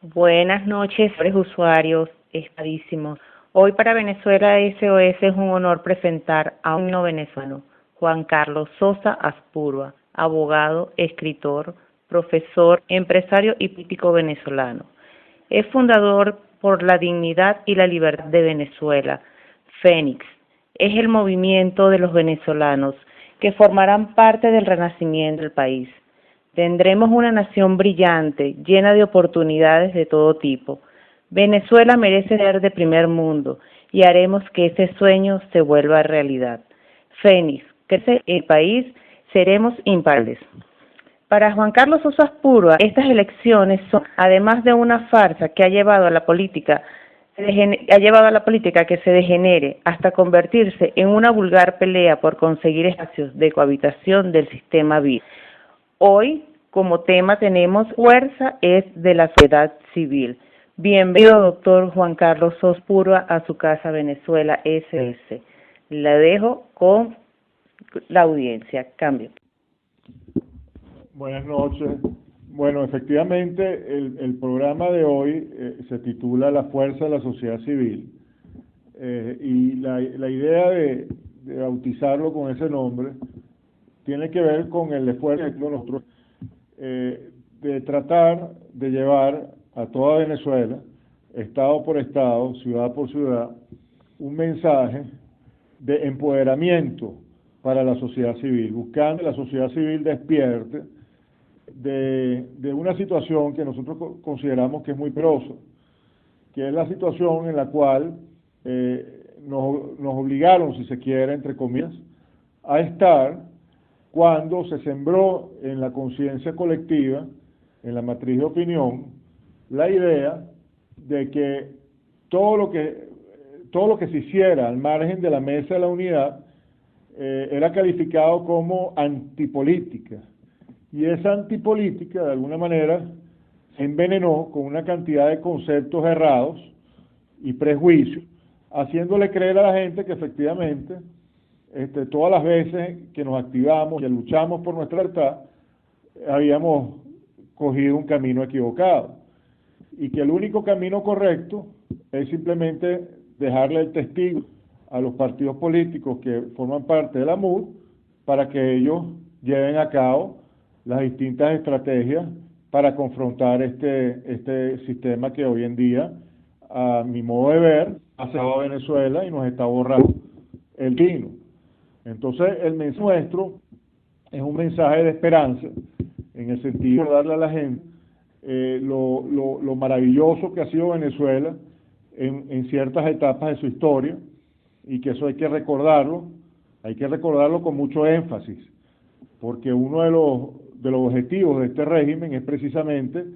Buenas noches, señores usuarios, estadísimos. Hoy para Venezuela SOS es un honor presentar a un no venezolano, Juan Carlos Sosa Aspurua, abogado, escritor, profesor, empresario y político venezolano. Es fundador por la dignidad y la libertad de Venezuela, Fénix. Es el movimiento de los venezolanos que formarán parte del renacimiento del país. Tendremos una nación brillante, llena de oportunidades de todo tipo. Venezuela merece ser de primer mundo y haremos que ese sueño se vuelva realidad. Fénix, crece el país, seremos imparables. Para Juan Carlos Sosa Aspurua, estas elecciones son, además de una farsa que ha llevado a la política que se degenere hasta convertirse en una vulgar pelea por conseguir espacios de cohabitación del sistema vil. Hoy, como tema, tenemos Fuerza es de la sociedad civil. Bienvenido, doctor Juan Carlos Sosa Aspurua, a su casa Venezuela SS. La dejo con la audiencia. Cambio. Buenas noches. Bueno, efectivamente, el programa de hoy se titula La Fuerza de la Sociedad Civil. Y la idea de bautizarlo con ese nombre tiene que ver con el esfuerzo de nosotros de tratar de llevar a toda Venezuela, estado por estado, ciudad por ciudad, un mensaje de empoderamiento para la sociedad civil, buscando que la sociedad civil despierte de una situación que nosotros consideramos que es muy peligrosa, que es la situación en la cual nos obligaron, si se quiere, entre comillas, a estar cuando se sembró en la conciencia colectiva, en la matriz de opinión, la idea de que todo lo que se hiciera al margen de la mesa de la unidad era calificado como antipolítica. Y esa antipolítica, de alguna manera, se envenenó con una cantidad de conceptos errados y prejuicios, haciéndole creer a la gente que efectivamente todas las veces que nos activamos y luchamos por nuestra libertad, habíamos cogido un camino equivocado y que el único camino correcto es simplemente dejarle el testigo a los partidos políticos que forman parte de la MUD para que ellos lleven a cabo las distintas estrategias para confrontar este sistema que hoy en día, a mi modo de ver, ha cerrado a Venezuela y nos está borrando el vino. Entonces, el mensaje nuestro es un mensaje de esperanza, en el sentido de darle a la gente lo maravilloso que ha sido Venezuela en ciertas etapas de su historia, y que eso hay que recordarlo con mucho énfasis, porque uno de los objetivos de este régimen es precisamente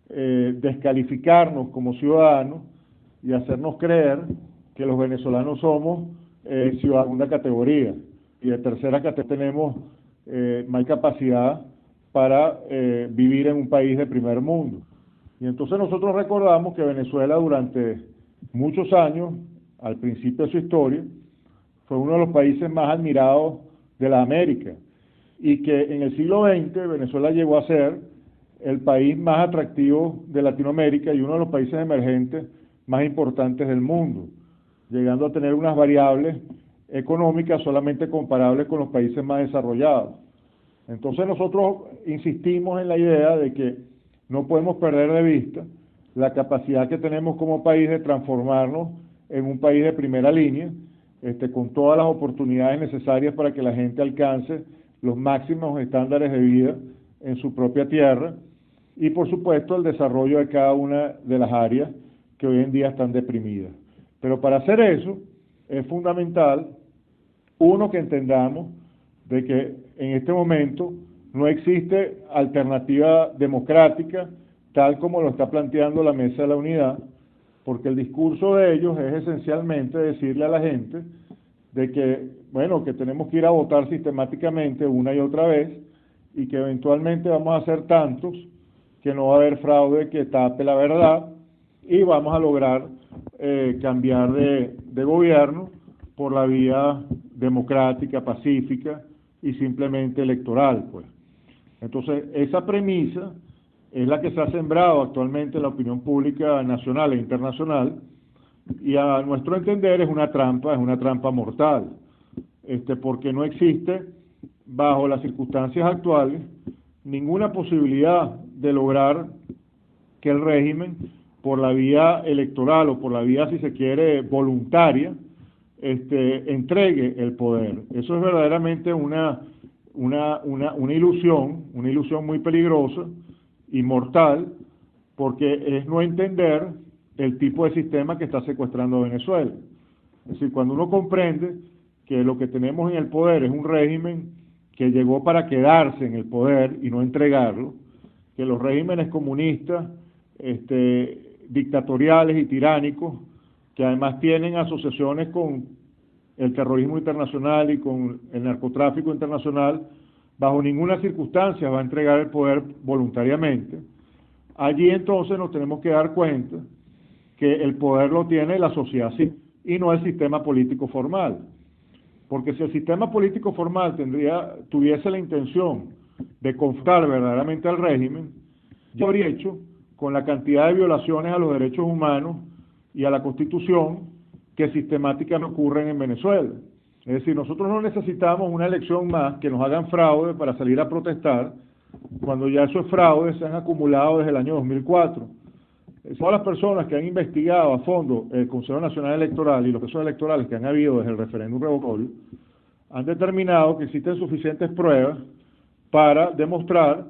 descalificarnos como ciudadanos y hacernos creer que los venezolanos somos ciudadanos de segunda categoría, y de tercera categoría tenemos más capacidad para vivir en un país de primer mundo. Y entonces nosotros recordamos que Venezuela durante muchos años, al principio de su historia, fue uno de los países más admirados de la América, y que en el siglo XX Venezuela llegó a ser el país más atractivo de Latinoamérica y uno de los países emergentes más importantes del mundo, llegando a tener unas variables económicas solamente comparables con los países más desarrollados. Entonces nosotros insistimos en la idea de que no podemos perder de vista la capacidad que tenemos como país de transformarnos en un país de primera línea, con todas las oportunidades necesarias para que la gente alcance los máximos estándares de vida en su propia tierra, y por supuesto el desarrollo de cada una de las áreas que hoy en día están deprimidas. Pero para hacer eso es fundamental, uno, que entendamos de que en este momento no existe alternativa democrática tal como lo está planteando la Mesa de la Unidad, porque el discurso de ellos es esencialmente decirle a la gente de que, bueno, que tenemos que ir a votar sistemáticamente una y otra vez, y que eventualmente vamos a ser tantos que no va a haber fraude que tape la verdad, y vamos a lograr cambiar de gobierno por la vía democrática, pacífica y simplemente electoral, pues. Entonces, esa premisa es la que se ha sembrado actualmente en la opinión pública nacional e internacional, y a nuestro entender es una trampa mortal, porque no existe, bajo las circunstancias actuales, ninguna posibilidad de lograr que el régimen, por la vía electoral o por la vía, si se quiere, voluntaria, entregue el poder. Eso es verdaderamente una ilusión muy peligrosa y mortal, porque es no entender el tipo de sistema que está secuestrando Venezuela. Es decir, cuando uno comprende que lo que tenemos en el poder es un régimen que llegó para quedarse en el poder y no entregarlo, que los regímenes comunistas, dictatoriales y tiránicos, que además tienen asociaciones con el terrorismo internacional y con el narcotráfico internacional, bajo ninguna circunstancia va a entregar el poder voluntariamente. Allí entonces nos tenemos que dar cuenta que el poder lo tiene la sociedad civil y no el sistema político formal. Porque si el sistema político formal tuviese la intención de confrontar verdaderamente al régimen, ya habría hecho con la cantidad de violaciones a los derechos humanos y a la Constitución que sistemáticamente ocurren en Venezuela. Es decir, nosotros no necesitamos una elección más que nos hagan fraude para salir a protestar, cuando ya esos fraudes se han acumulado desde el año 2004. Todas las personas que han investigado a fondo el Consejo Nacional Electoral y los procesos electorales que han habido desde el referéndum revocatorio han determinado que existen suficientes pruebas para demostrar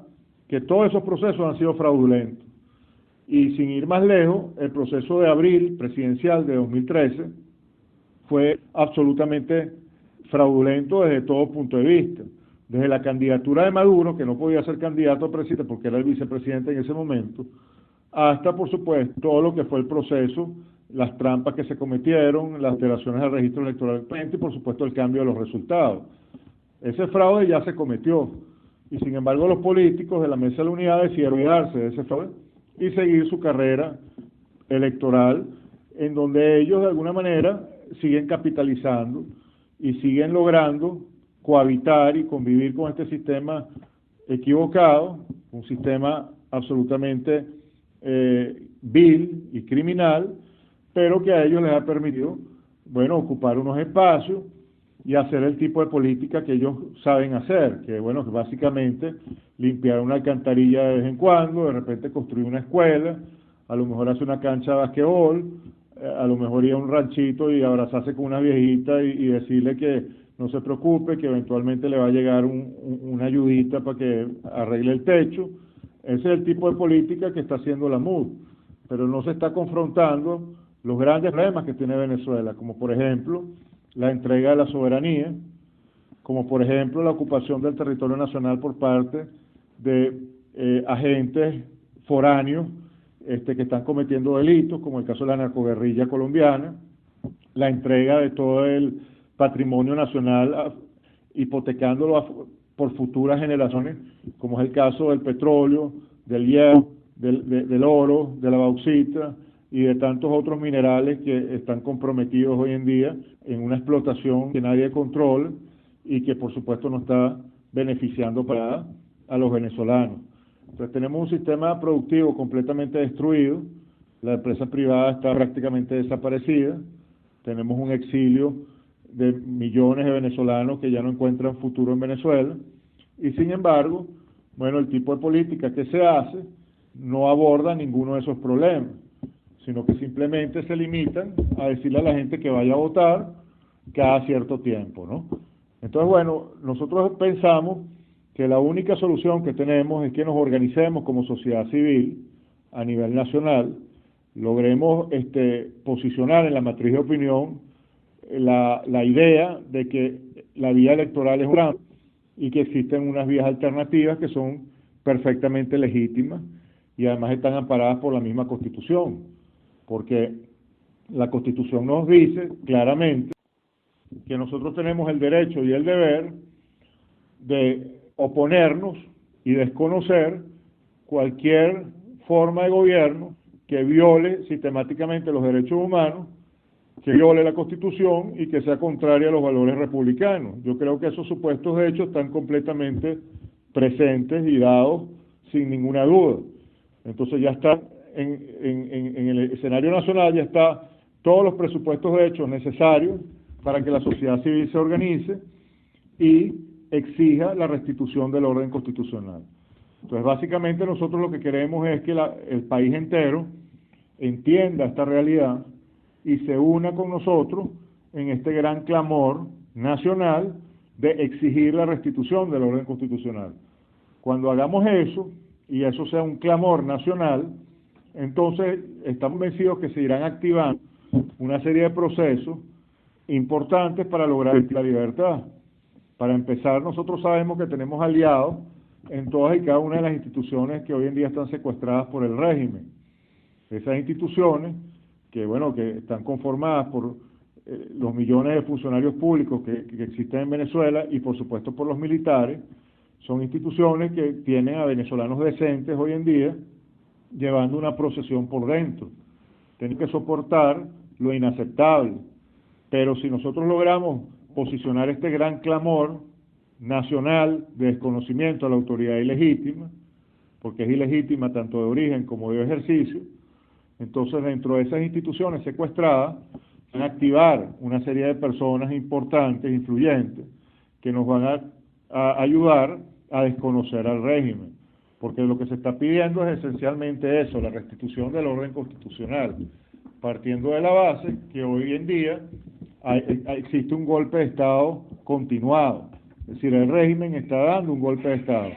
que todos esos procesos han sido fraudulentos. Y sin ir más lejos, el proceso de abril presidencial de 2013 fue absolutamente fraudulento desde todo punto de vista. Desde la candidatura de Maduro, que no podía ser candidato a presidente porque era el vicepresidente en ese momento, hasta, por supuesto, todo lo que fue el proceso, las trampas que se cometieron, las alteraciones al registro electoral y, por supuesto, el cambio de los resultados. Ese fraude ya se cometió, y sin embargo los políticos de la Mesa de la Unidad decidieron olvidarse de ese fraude y seguir su carrera electoral, en donde ellos de alguna manera siguen capitalizando y siguen logrando cohabitar y convivir con este sistema equivocado, un sistema absolutamente vil y criminal, pero que a ellos les ha permitido, bueno, ocupar unos espacios y hacer el tipo de política que ellos saben hacer, que bueno, básicamente limpiar una alcantarilla de vez en cuando, de repente construir una escuela, a lo mejor hacer una cancha de basquetbol, a lo mejor ir a un ranchito y abrazarse con una viejita y decirle que no se preocupe, que eventualmente le va a llegar una ayudita para que arregle el techo. Ese es el tipo de política que está haciendo la MUD, pero no se está confrontando los grandes problemas que tiene Venezuela, como por ejemplo la entrega de la soberanía, como por ejemplo la ocupación del territorio nacional por parte de agentes foráneos que están cometiendo delitos, como el caso de la narcoguerrilla colombiana, la entrega de todo el patrimonio nacional hipotecándolo por futuras generaciones, como es el caso del petróleo, del hierro, del oro, de la bauxita y de tantos otros minerales que están comprometidos hoy en día en una explotación que nadie controla y que por supuesto no está beneficiando para a los venezolanos. Entonces tenemos un sistema productivo completamente destruido, la empresa privada está prácticamente desaparecida, tenemos un exilio de millones de venezolanos que ya no encuentran futuro en Venezuela, y sin embargo, bueno, el tipo de política que se hace no aborda ninguno de esos problemas, sino que simplemente se limitan a decirle a la gente que vaya a votar cada cierto tiempo, ¿no? Entonces, bueno, nosotros pensamos que la única solución que tenemos es que nos organicemos como sociedad civil a nivel nacional, logremos posicionar en la matriz de opinión la idea de que la vía electoral es una y que existen unas vías alternativas que son perfectamente legítimas y además están amparadas por la misma Constitución, porque la Constitución nos dice claramente que nosotros tenemos el derecho y el deber de oponernos y desconocer cualquier forma de gobierno que viole sistemáticamente los derechos humanos, que viole la Constitución y que sea contraria a los valores republicanos. Yo creo que esos supuestos hechos están completamente presentes y dados sin ninguna duda. Entonces ya está en el escenario nacional, ya está todos los presupuestos hechos necesarios para que la sociedad civil se organice y exija la restitución del orden constitucional. Entonces, básicamente nosotros lo que queremos es que el país entero entienda esta realidad y se una con nosotros en este gran clamor nacional de exigir la restitución del orden constitucional. Cuando hagamos eso, y eso sea un clamor nacional, entonces estamos convencidos que se irán activando una serie de procesos importantes para lograr la libertad. Para empezar, nosotros sabemos que tenemos aliados en todas y cada una de las instituciones que hoy en día están secuestradas por el régimen. Esas instituciones que, bueno, que están conformadas por los millones de funcionarios públicos que existen en Venezuela y por supuesto por los militares, son instituciones que tienen a venezolanos decentes hoy en día llevando una procesión por dentro. Tienen que soportar lo inaceptable. Pero si nosotros logramos posicionar este gran clamor nacional de desconocimiento a la autoridad ilegítima, porque es ilegítima tanto de origen como de ejercicio, entonces dentro de esas instituciones secuestradas van a activar una serie de personas importantes, influyentes, que nos van a ayudar a desconocer al régimen, porque lo que se está pidiendo es esencialmente eso, la restitución del orden constitucional, partiendo de la base que hoy en día existe un golpe de Estado continuado, es decir, el régimen está dando un golpe de Estado.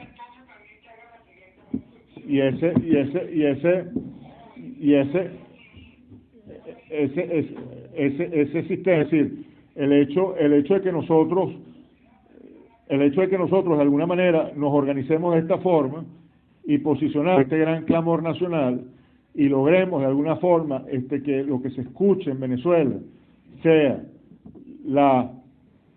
Ese sistema, es decir, el hecho de que nosotros de alguna manera nos organicemos de esta forma y posicionar este gran clamor nacional y logremos de alguna forma que lo que se escuche en Venezuela sea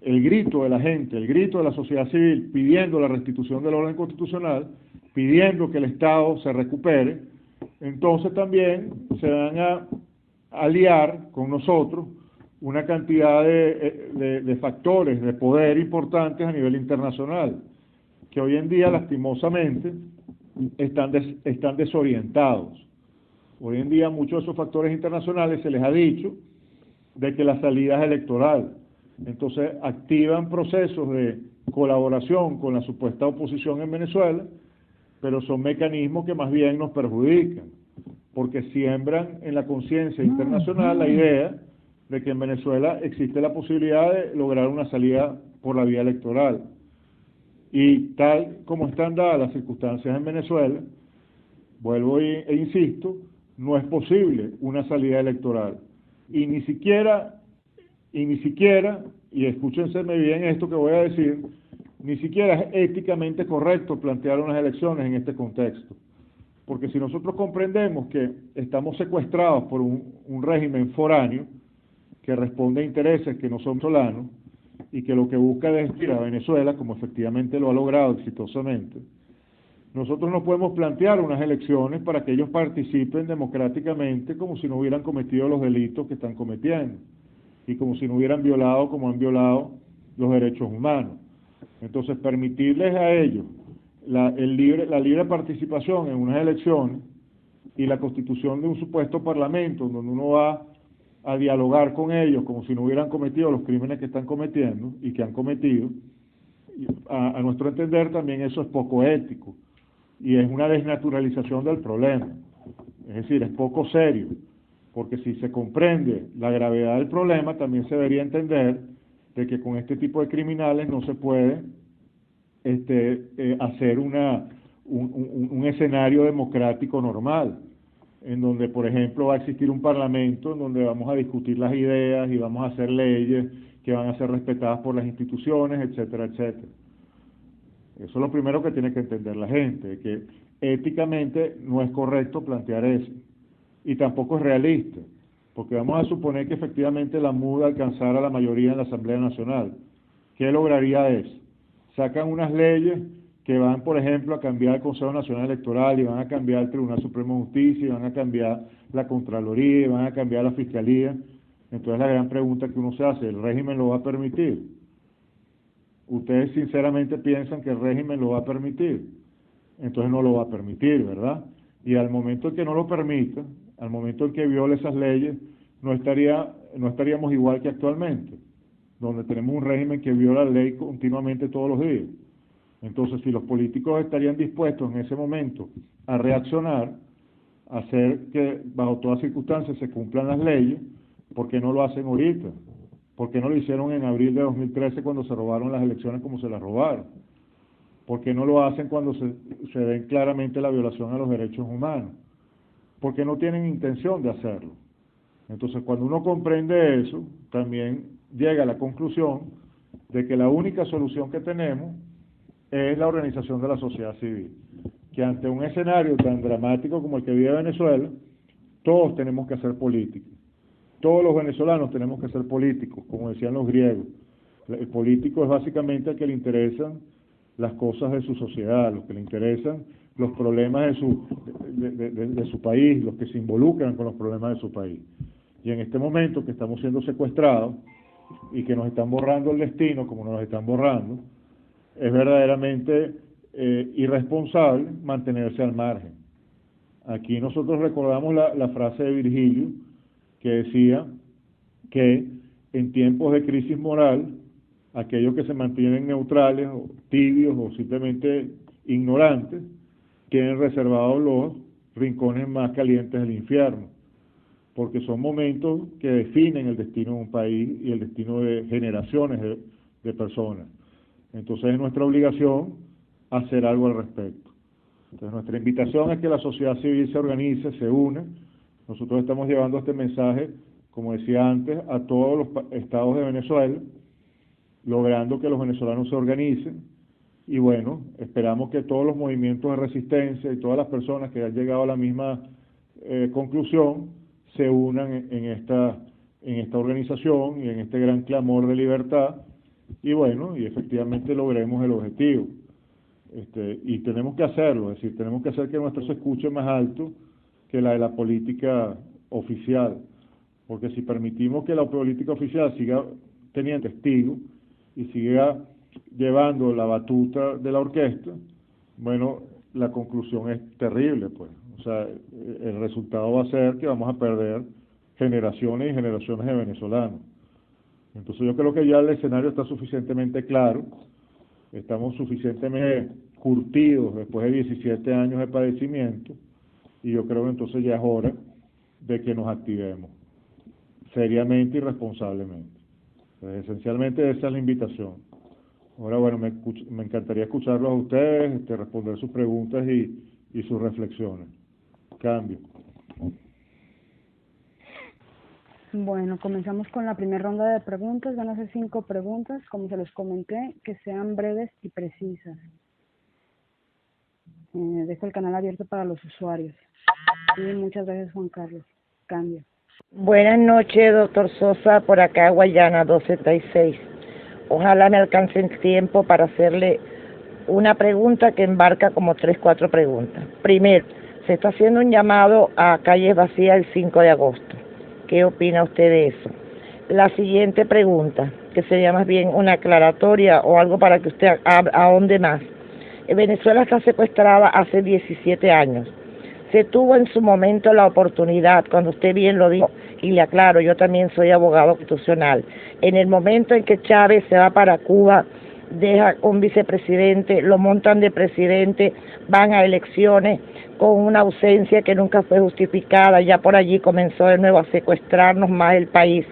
el grito de la gente, el grito de la sociedad civil pidiendo la restitución del orden constitucional, pidiendo que el Estado se recupere, entonces también se van a aliar con nosotros una cantidad de factores de poder importantes a nivel internacional, que hoy en día lastimosamente están desorientados. Hoy en día muchos de esos factores internacionales se les ha dicho de que la salida es electoral. Entonces activan procesos de colaboración con la supuesta oposición en Venezuela, pero son mecanismos que más bien nos perjudican, porque siembran en la conciencia internacional la idea de que en Venezuela existe la posibilidad de lograr una salida por la vía electoral. Y tal como están dadas las circunstancias en Venezuela, vuelvo e insisto, no es posible una salida electoral. Y ni siquiera, y escúchense bien esto que voy a decir, ni siquiera es éticamente correcto plantear unas elecciones en este contexto. Porque si nosotros comprendemos que estamos secuestrados por un régimen foráneo que responde a intereses que no son venezolanos y que lo que busca es destruir a Venezuela, como efectivamente lo ha logrado exitosamente, nosotros no podemos plantear unas elecciones para que ellos participen democráticamente como si no hubieran cometido los delitos que están cometiendo y como si no hubieran violado como han violado los derechos humanos. Entonces, permitirles a ellos la libre participación en unas elecciones y la constitución de un supuesto parlamento donde uno va a dialogar con ellos como si no hubieran cometido los crímenes que están cometiendo y que han cometido, a nuestro entender también eso es poco ético y es una desnaturalización del problema. Es decir, es poco serio, porque si se comprende la gravedad del problema, también se debería entender de que con este tipo de criminales no se puede hacer un escenario democrático normal, en donde, por ejemplo, va a existir un parlamento en donde vamos a discutir las ideas y vamos a hacer leyes que van a ser respetadas por las instituciones, etcétera, etcétera. Eso es lo primero que tiene que entender la gente, que éticamente no es correcto plantear eso, y tampoco es realista, porque vamos a suponer que efectivamente la MUD alcanzara la mayoría en la Asamblea Nacional. ¿Qué lograría eso? Sacan unas leyes que van, por ejemplo, a cambiar el Consejo Nacional Electoral y van a cambiar el Tribunal Supremo de Justicia y van a cambiar la Contraloría y van a cambiar la Fiscalía. Entonces la gran pregunta que uno se hace, ¿el régimen lo va a permitir? ¿Ustedes sinceramente piensan que el régimen lo va a permitir? Entonces no lo va a permitir, ¿verdad? Y al momento en que no lo permita, al momento en que viole esas leyes, no estaríamos igual que actualmente, donde tenemos un régimen que viola la ley continuamente todos los días. Entonces, si los políticos estarían dispuestos en ese momento a reaccionar, a hacer que bajo todas circunstancias se cumplan las leyes, ¿por qué no lo hacen ahorita? ¿Por qué no lo hicieron en abril de 2013 cuando se robaron las elecciones como se las robaron? ¿Por qué no lo hacen cuando se ven claramente la violación a los derechos humanos? Porque no tienen intención de hacerlo. Entonces, cuando uno comprende eso, también llega a la conclusión de que la única solución que tenemos es la organización de la sociedad civil, que ante un escenario tan dramático como el que vive Venezuela, todos tenemos que hacer política. Todos los venezolanos tenemos que ser políticos, como decían los griegos. El político es básicamente el que le interesan las cosas de su sociedad, los que le interesan los problemas de su país, los que se involucran con los problemas de su país. Y en este momento que estamos siendo secuestrados y que nos están borrando el destino, como nos están borrando, es verdaderamente irresponsable mantenerse al margen. Aquí nosotros recordamos la frase de Virgilio, que decía que en tiempos de crisis moral, aquellos que se mantienen neutrales, o tibios o simplemente ignorantes, tienen reservados los rincones más calientes del infierno, porque son momentos que definen el destino de un país y el destino de generaciones de personas. Entonces es nuestra obligación hacer algo al respecto. Entonces nuestra invitación es que la sociedad civil se organice, se une. Nosotros estamos llevando este mensaje, como decía antes, a todos los estados de Venezuela, logrando que los venezolanos se organicen. Y bueno, esperamos que todos los movimientos de resistencia y todas las personas que han llegado a la misma conclusión se unan en esta organización y en este gran clamor de libertad, y bueno, y efectivamente logremos el objetivo. Y tenemos que hacerlo, es decir, tenemos que hacer que nuestro se escuche más alto que la de la política oficial, porque si permitimos que la política oficial siga teniendo testigos y siga llevando la batuta de la orquesta, bueno, la conclusión es terrible, pues. O sea, el resultado va a ser que vamos a perder generaciones y generaciones de venezolanos. Entonces yo creo que ya el escenario está suficientemente claro, estamos suficientemente curtidos después de 17 años de padecimiento, y yo creo que entonces ya es hora de que nos activemos, seriamente y responsablemente. Entonces, esencialmente esa es la invitación. Ahora, bueno, me encantaría escucharlos a ustedes, responder sus preguntas y sus reflexiones. Cambio. Bueno, comenzamos con la primera ronda de preguntas. Van a ser 5 preguntas, como se los comenté, que sean breves y precisas. Dejo el canal abierto para los usuarios. Y muchas gracias, Juan Carlos. Cambio. Buenas noches, doctor Sosa, por acá, Guayana 276. Ojalá me alcance el tiempo para hacerle una pregunta que embarca como 3, 4 preguntas. Primero, se está haciendo un llamado a calles vacías el 5 de agosto. ¿Qué opina usted de eso? La siguiente pregunta, que sería más bien una aclaratoria o algo para que usted ahonde más. Venezuela está secuestrada hace 17 años. Se tuvo en su momento la oportunidad, cuando usted bien lo dijo, y le aclaro, yo también soy abogado constitucional, en el momento en que Chávez se va para Cuba, deja un vicepresidente, lo montan de presidente, van a elecciones con una ausencia que nunca fue justificada, ya por allí comenzó de nuevo a secuestrarnos más el país.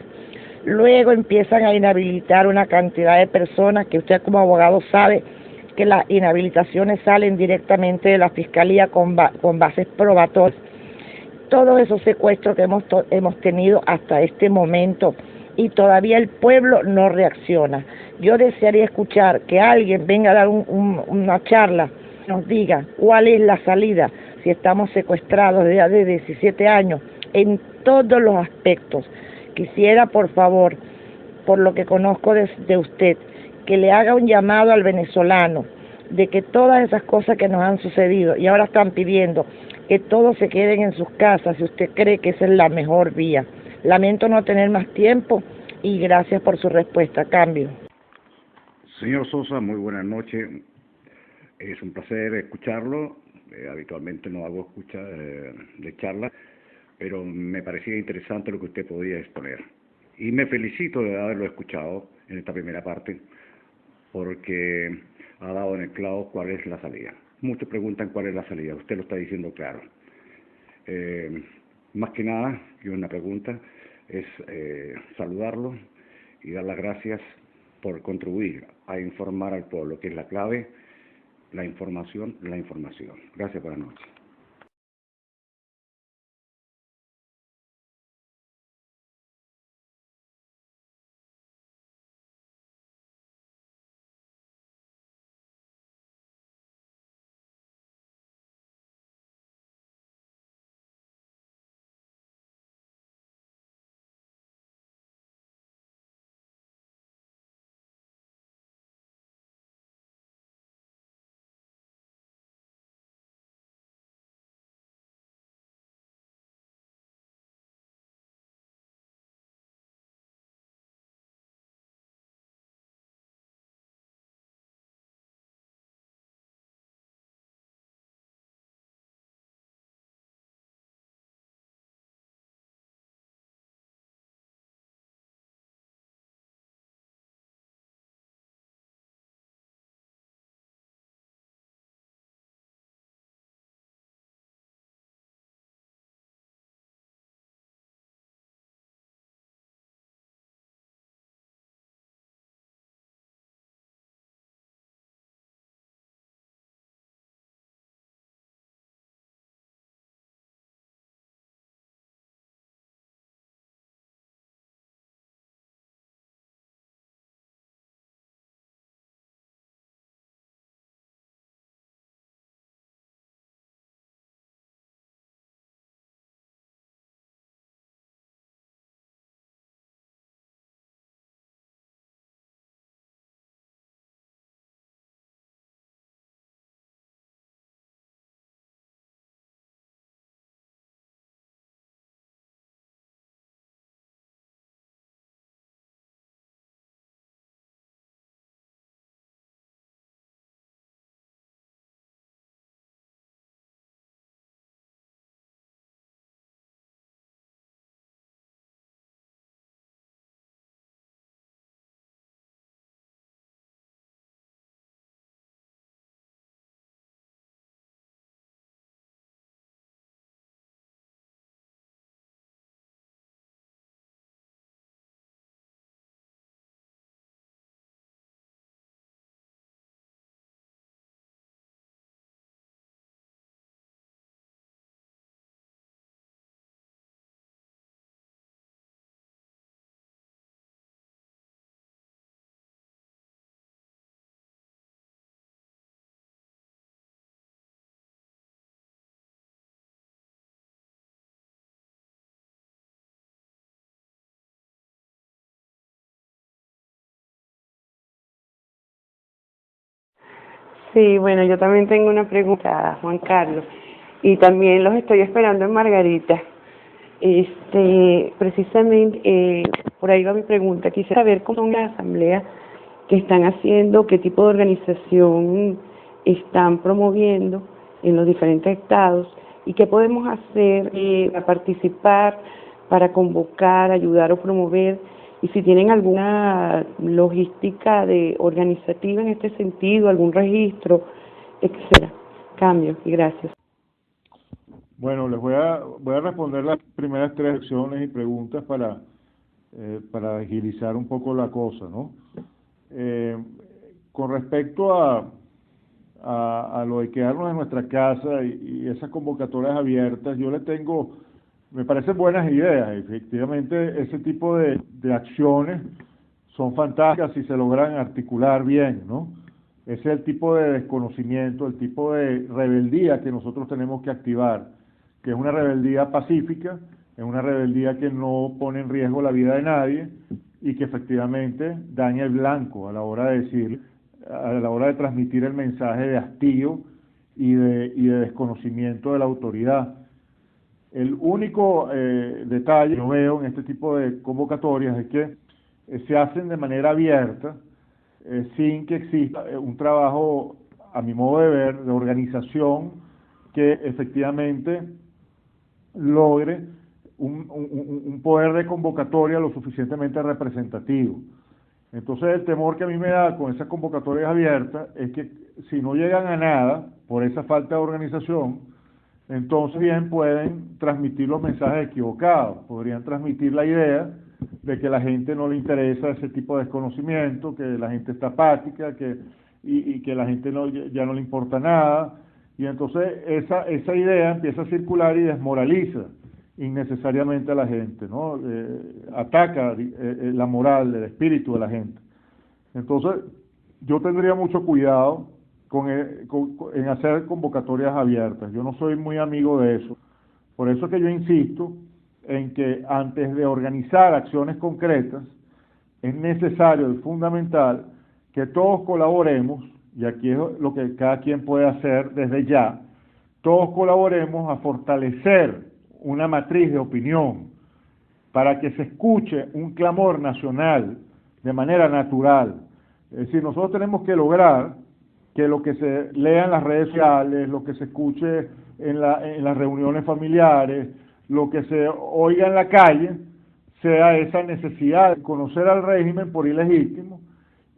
Luego empiezan a inhabilitar una cantidad de personas que usted como abogado sabe que las inhabilitaciones salen directamente de la Fiscalía con bases probatorias. Todos esos secuestros que hemos tenido hasta este momento y todavía el pueblo no reacciona. Yo desearía escuchar que alguien venga a dar una charla, nos diga cuál es la salida si estamos secuestrados desde hace 17 años en todos los aspectos. Quisiera, por favor, por lo que conozco de usted, que le haga un llamado al venezolano de que todas esas cosas que nos han sucedido y ahora están pidiendo que todos se queden en sus casas, si usted cree que esa es la mejor vía. Lamento no tener más tiempo y gracias por su respuesta. Cambio. Señor Sosa, muy buenas noches. Es un placer escucharlo. habitualmente no hago escucha de charla, pero me parecía interesante lo que usted podía exponer. Y me felicito de haberlo escuchado en esta primera parte, porque ha dado en el clavo cuál es la salida. Muchos preguntan cuál es la salida, usted lo está diciendo claro. Más que nada, y una pregunta, es saludarlo y dar las gracias por contribuir a informar al pueblo, que es la clave, la información, la información. Gracias, buenas noches. Sí, bueno, yo también tengo una pregunta, Juan Carlos, y también los estoy esperando en Margarita. Precisamente, por ahí va mi pregunta. Quisiera saber cómo son las asambleas que están haciendo, qué tipo de organización están promoviendo en los diferentes estados y qué podemos hacer para participar, para convocar, ayudar o promover, y si tienen alguna logística de organizativa en este sentido, algún registro, etcétera. Cambio y gracias. Bueno, les voy a responder las primeras tres secciones y preguntas para agilizar un poco la cosa, ¿no? Con respecto a lo de quedarnos en nuestra casa y esas convocatorias abiertas, me parecen buenas ideas. Efectivamente, ese tipo de acciones son fantásticas si se logran articular bien, ¿no? Ese es el tipo de desconocimiento, el tipo de rebeldía que nosotros tenemos que activar, que es una rebeldía pacífica, es una rebeldía que no pone en riesgo la vida de nadie y que efectivamente daña el blanco a la hora de transmitir el mensaje de hastío y de desconocimiento de la autoridad. El único detalle que yo veo en este tipo de convocatorias es que se hacen de manera abierta, sin que exista un trabajo, a mi modo de ver, de organización que efectivamente logre un poder de convocatoria lo suficientemente representativo. Entonces el temor que a mí me da con esas convocatorias abiertas es que si no llegan a nada por esa falta de organización, entonces bien pueden transmitir los mensajes equivocados, podrían transmitir la idea de que la gente no le interesa ese tipo de desconocimiento, que la gente está apática, y que la gente ya no le importa nada, y entonces esa idea empieza a circular y desmoraliza innecesariamente a la gente, ¿no? Ataca la moral, el espíritu de la gente. Entonces, yo tendría mucho cuidado en hacer convocatorias abiertas. Yo no soy muy amigo de eso. Por eso es que yo insisto en que antes de organizar acciones concretas, es necesario y fundamental que todos colaboremos, y aquí es lo que cada quien puede hacer desde ya, todos colaboremos a fortalecer una matriz de opinión para que se escuche un clamor nacional de manera natural. Es decir, nosotros tenemos que lograr que lo que se lea en las redes sociales, lo que se escuche en las reuniones familiares, lo que se oiga en la calle, sea esa necesidad de conocer al régimen por ilegítimo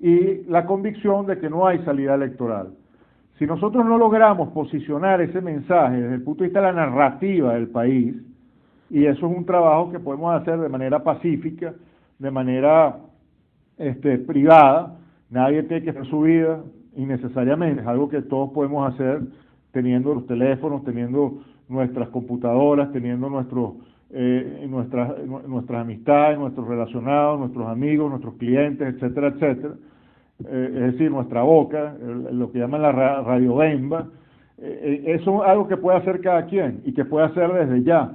y la convicción de que no hay salida electoral. Si nosotros no logramos posicionar ese mensaje desde el punto de vista de la narrativa del país, y eso es un trabajo que podemos hacer de manera pacífica, de manera privada, nadie tiene que hacer su vida innecesariamente, es algo que todos podemos hacer teniendo los teléfonos, teniendo nuestras computadoras, teniendo nuestras amistades, nuestros relacionados, nuestros amigos, nuestros clientes, etcétera, etcétera. Es decir, nuestra boca, lo que llaman la radiobemba, eso es algo que puede hacer cada quien y que puede hacer desde ya.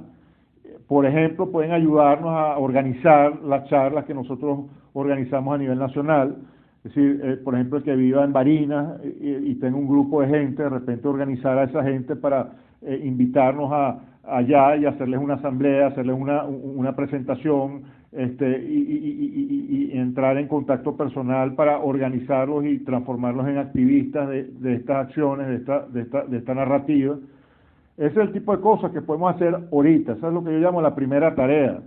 Por ejemplo, pueden ayudarnos a organizar las charlas que nosotros organizamos a nivel nacional, es decir, por ejemplo, el que viva en Barinas y tenga un grupo de gente, de repente organizar a esa gente para invitarnos allá y hacerles una asamblea, hacerles una presentación, y entrar en contacto personal para organizarlos y transformarlos en activistas de estas acciones, de esta narrativa. Ese es el tipo de cosas que podemos hacer ahorita. Eso es lo que yo llamo la primera tarea.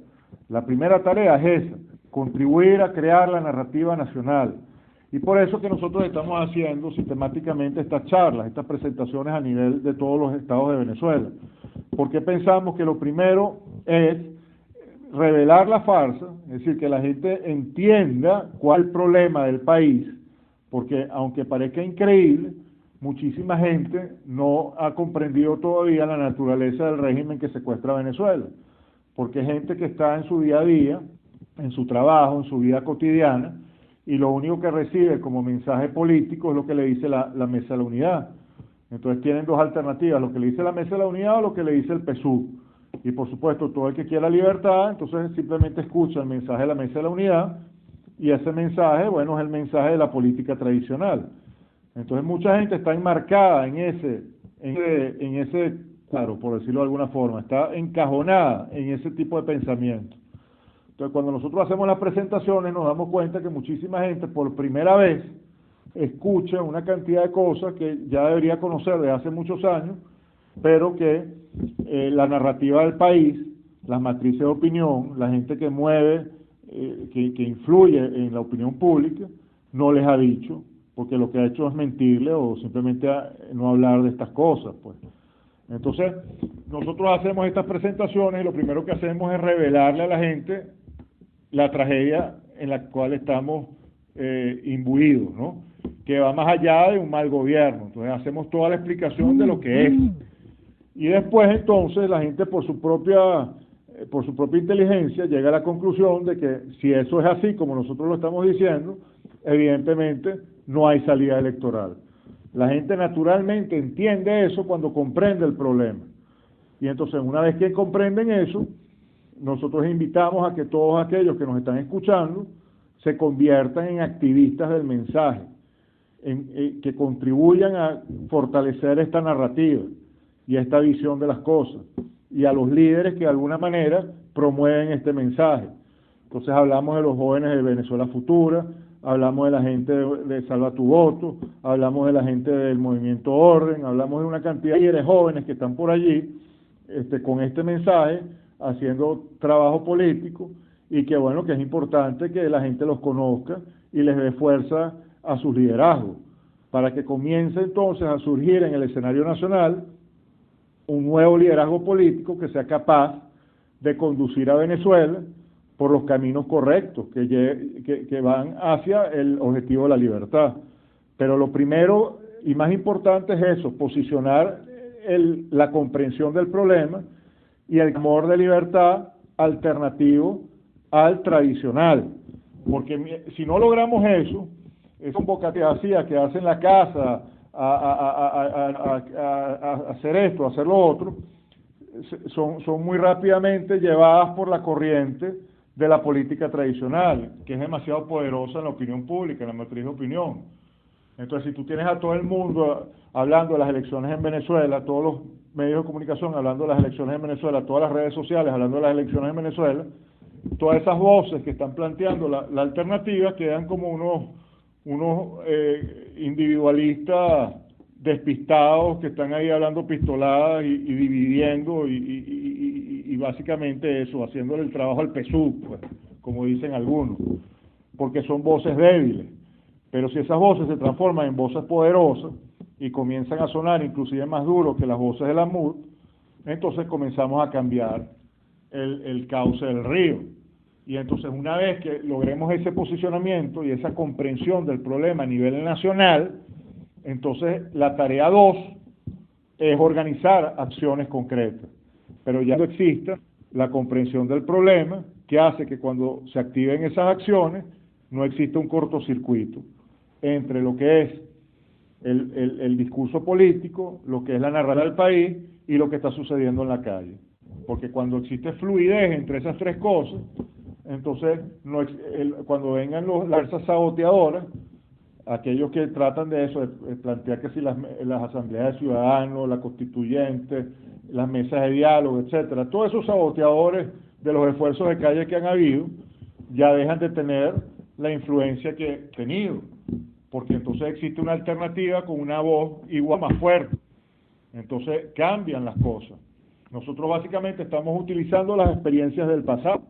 La primera tarea es esa, contribuir a crear la narrativa nacional. Y por eso que nosotros estamos haciendo sistemáticamente estas charlas, estas presentaciones a nivel de todos los estados de Venezuela. Porque pensamos que lo primero es revelar la farsa, es decir, que la gente entienda cuál es el problema del país, porque aunque parezca increíble, muchísima gente no ha comprendido todavía la naturaleza del régimen que secuestra a Venezuela, porque es gente que está en su día a día, en su trabajo, en su vida cotidiana, y lo único que recibe como mensaje político es lo que le dice la Mesa de la Unidad. Entonces tienen dos alternativas, lo que le dice la Mesa de la Unidad o lo que le dice el PSUV. Y por supuesto, todo el que quiera libertad, entonces simplemente escucha el mensaje de la Mesa de la Unidad, y ese mensaje, bueno, es el mensaje de la política tradicional. Entonces mucha gente está enmarcada en ese, claro, por decirlo de alguna forma, está encajonada en ese tipo de pensamiento. Entonces cuando nosotros hacemos las presentaciones nos damos cuenta que muchísima gente por primera vez escucha una cantidad de cosas que ya debería conocer desde hace muchos años, pero que la narrativa del país, las matrices de opinión, la gente que mueve, que influye en la opinión pública, no les ha dicho, porque lo que ha hecho es mentirle o simplemente no hablar de estas cosas, pues. Entonces, nosotros hacemos estas presentaciones y lo primero que hacemos es revelarle a la gente la tragedia en la cual estamos imbuidos, ¿no? Que va más allá de un mal gobierno. Entonces, hacemos toda la explicación de lo que es. Y después, entonces, la gente por su propia inteligencia llega a la conclusión de que si eso es así, como nosotros lo estamos diciendo, evidentemente no hay salida electoral. La gente naturalmente entiende eso cuando comprende el problema. Y entonces, una vez que comprenden eso, nosotros invitamos a que todos aquellos que nos están escuchando se conviertan en activistas del mensaje, que contribuyan a fortalecer esta narrativa y esta visión de las cosas, y a los líderes que de alguna manera promueven este mensaje. Entonces hablamos de los jóvenes de Venezuela Futura, hablamos de la gente de Salva tu Voto, hablamos de la gente del Movimiento Orden, hablamos de una cantidad de líderes jóvenes que están por allí con este mensaje, haciendo trabajo político, y que bueno, que es importante que la gente los conozca y les dé fuerza a sus liderazgos, para que comience entonces a surgir en el escenario nacional un nuevo liderazgo político que sea capaz de conducir a Venezuela por los caminos correctos que van hacia el objetivo de la libertad. Pero lo primero y más importante es eso, posicionar la comprensión del problema y el amor de libertad alternativo al tradicional. Porque si no logramos eso, es un convocatoria que hacen en la casa a hacer esto, a hacer lo otro, son muy rápidamente llevadas por la corriente de la política tradicional, que es demasiado poderosa en la opinión pública, en la matriz de opinión. Entonces, si tú tienes a todo el mundo hablando de las elecciones en Venezuela, todos los medios de comunicación hablando de las elecciones en Venezuela, todas las redes sociales hablando de las elecciones en Venezuela, todas esas voces que están planteando la alternativa quedan como unos individualistas despistados que están ahí hablando pistoladas y dividiendo y básicamente eso, haciéndole el trabajo al PSUV, pues, como dicen algunos, porque son voces débiles. Pero si esas voces se transforman en voces poderosas y comienzan a sonar inclusive más duro que las voces de la MUD, entonces comenzamos a cambiar el cauce del río. Y entonces una vez que logremos ese posicionamiento y esa comprensión del problema a nivel nacional, entonces la tarea 2 es organizar acciones concretas. Pero ya no exista la comprensión del problema, que hace que cuando se activen esas acciones no exista un cortocircuito entre lo que es el discurso político, lo que es la narrativa del país y lo que está sucediendo en la calle. Porque cuando existe fluidez entre esas tres cosas, entonces cuando vengan las fuerzas saboteadoras, aquellos que tratan de eso, de plantear que si las asambleas de ciudadanos, la constituyente, las mesas de diálogo, etcétera, todos esos saboteadores de los esfuerzos de calle que han habido, ya dejan de tener la influencia que han tenido, porque entonces existe una alternativa con una voz igual más fuerte. Entonces cambian las cosas. Nosotros básicamente estamos utilizando las experiencias del pasado.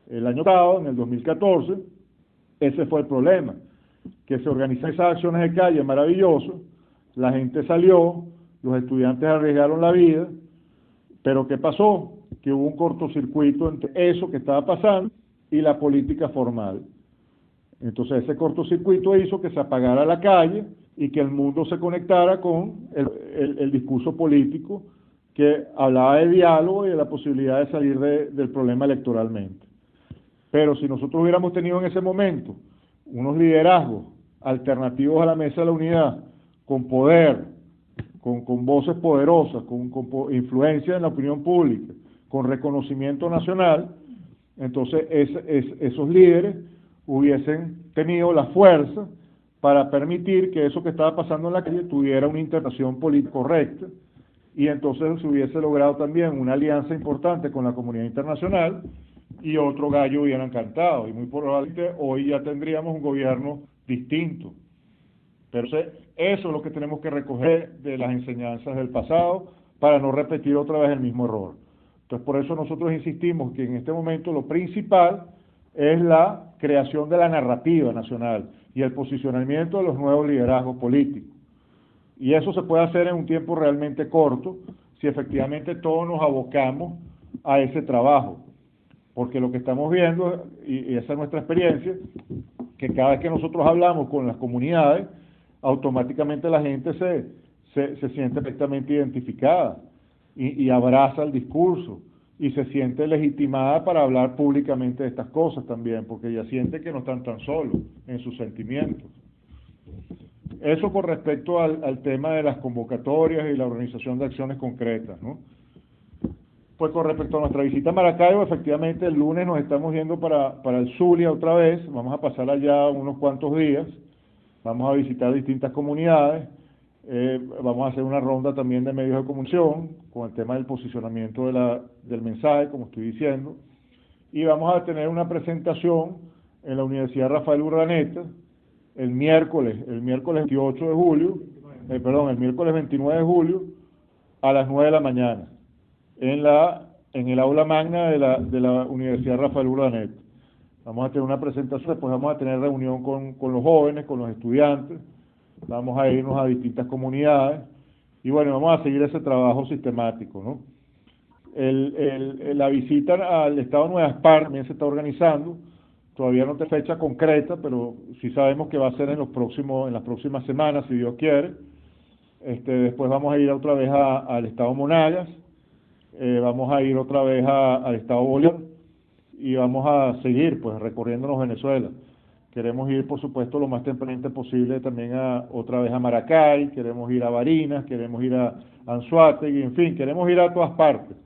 El año pasado, en el 2014, ese fue el problema, que se organizan esas acciones de calle maravilloso, la gente salió, los estudiantes arriesgaron la vida, pero ¿qué pasó? Que hubo un cortocircuito entre eso que estaba pasando y la política formal. Entonces ese cortocircuito hizo que se apagara la calle y que el mundo se conectara con el discurso político que hablaba de diálogo y de la posibilidad de salir del problema electoralmente. Pero si nosotros hubiéramos tenido en ese momento unos liderazgos alternativos a la mesa de la unidad, con poder, con voces poderosas, con influencia en la opinión pública, con reconocimiento nacional, entonces esos líderes hubiesen tenido la fuerza para permitir que eso que estaba pasando en la calle tuviera una interpretación política correcta, y entonces se hubiese logrado también una alianza importante con la comunidad internacional y otro gallo hubieran cantado, y muy probablemente hoy ya tendríamos un gobierno distinto. Pero eso es lo que tenemos que recoger de las enseñanzas del pasado para no repetir otra vez el mismo error. Entonces por eso nosotros insistimos que en este momento lo principal es la creación de la narrativa nacional y el posicionamiento de los nuevos liderazgos políticos. Y eso se puede hacer en un tiempo realmente corto si efectivamente todos nos abocamos a ese trabajo. Porque lo que estamos viendo, y esa es nuestra experiencia, que cada vez que nosotros hablamos con las comunidades, automáticamente la gente se siente perfectamente identificada y abraza el discurso y se siente legitimada para hablar públicamente de estas cosas también, porque ya siente que no están tan solos en sus sentimientos. Eso con respecto al tema de las convocatorias y la organización de acciones concretas, ¿no? Pues con respecto a nuestra visita a Maracaibo, efectivamente el lunes nos estamos yendo para el Zulia otra vez, vamos a pasar allá unos cuantos días, vamos a visitar distintas comunidades, vamos a hacer una ronda también de medios de comunicación con el tema del posicionamiento del mensaje, como estoy diciendo, y vamos a tener una presentación en la Universidad Rafael Urdaneta el miércoles 28 de julio, el miércoles 29 de julio a las 9 de la mañana en el aula magna de la Universidad Rafael Urdaneta. Vamos a tener una presentación, después vamos a tener reunión con los jóvenes, con los estudiantes, vamos a irnos a distintas comunidades y bueno, vamos a seguir ese trabajo sistemático, ¿no? La visita al estado de Nueva Esparta también se está organizando, todavía no tiene fecha concreta, pero sí sabemos que va a ser en las próximas semanas, si Dios quiere. Después vamos a ir otra vez al estado Monagas, vamos a ir otra vez al estado Bolívar y vamos a seguir pues recorriéndonos Venezuela. Queremos ir, por supuesto, lo más tempranamente posible también otra vez a Maracay, queremos ir a Barinas, queremos ir a Anzoátegui, en fin, queremos ir a todas partes.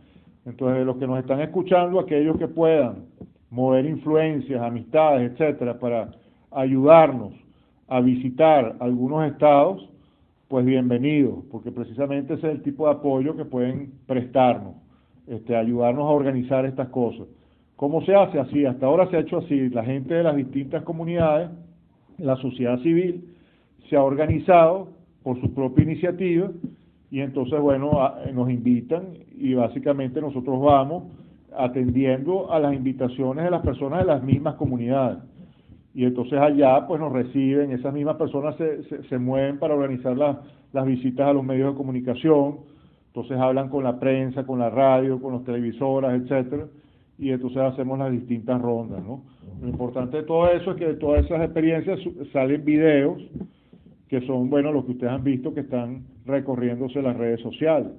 Entonces, los que nos están escuchando, aquellos que puedan mover influencias, amistades, etcétera, para ayudarnos a visitar algunos estados, pues bienvenidos, porque precisamente ese es el tipo de apoyo que pueden prestarnos, ayudarnos a organizar estas cosas. ¿Cómo se hace? Así, hasta ahora se ha hecho así, la gente de las distintas comunidades, la sociedad civil, se ha organizado por su propia iniciativa y entonces, bueno, nos invitan y básicamente nosotros vamos atendiendo a las invitaciones de las personas de las mismas comunidades. Y entonces allá pues nos reciben, esas mismas personas se mueven para organizar las visitas a los medios de comunicación, entonces hablan con la prensa, con la radio, con las televisoras, etcétera, y entonces hacemos las distintas rondas, ¿no? Lo importante de todo eso es que de todas esas experiencias salen videos que son, bueno, los que ustedes han visto que están recorriéndose las redes sociales,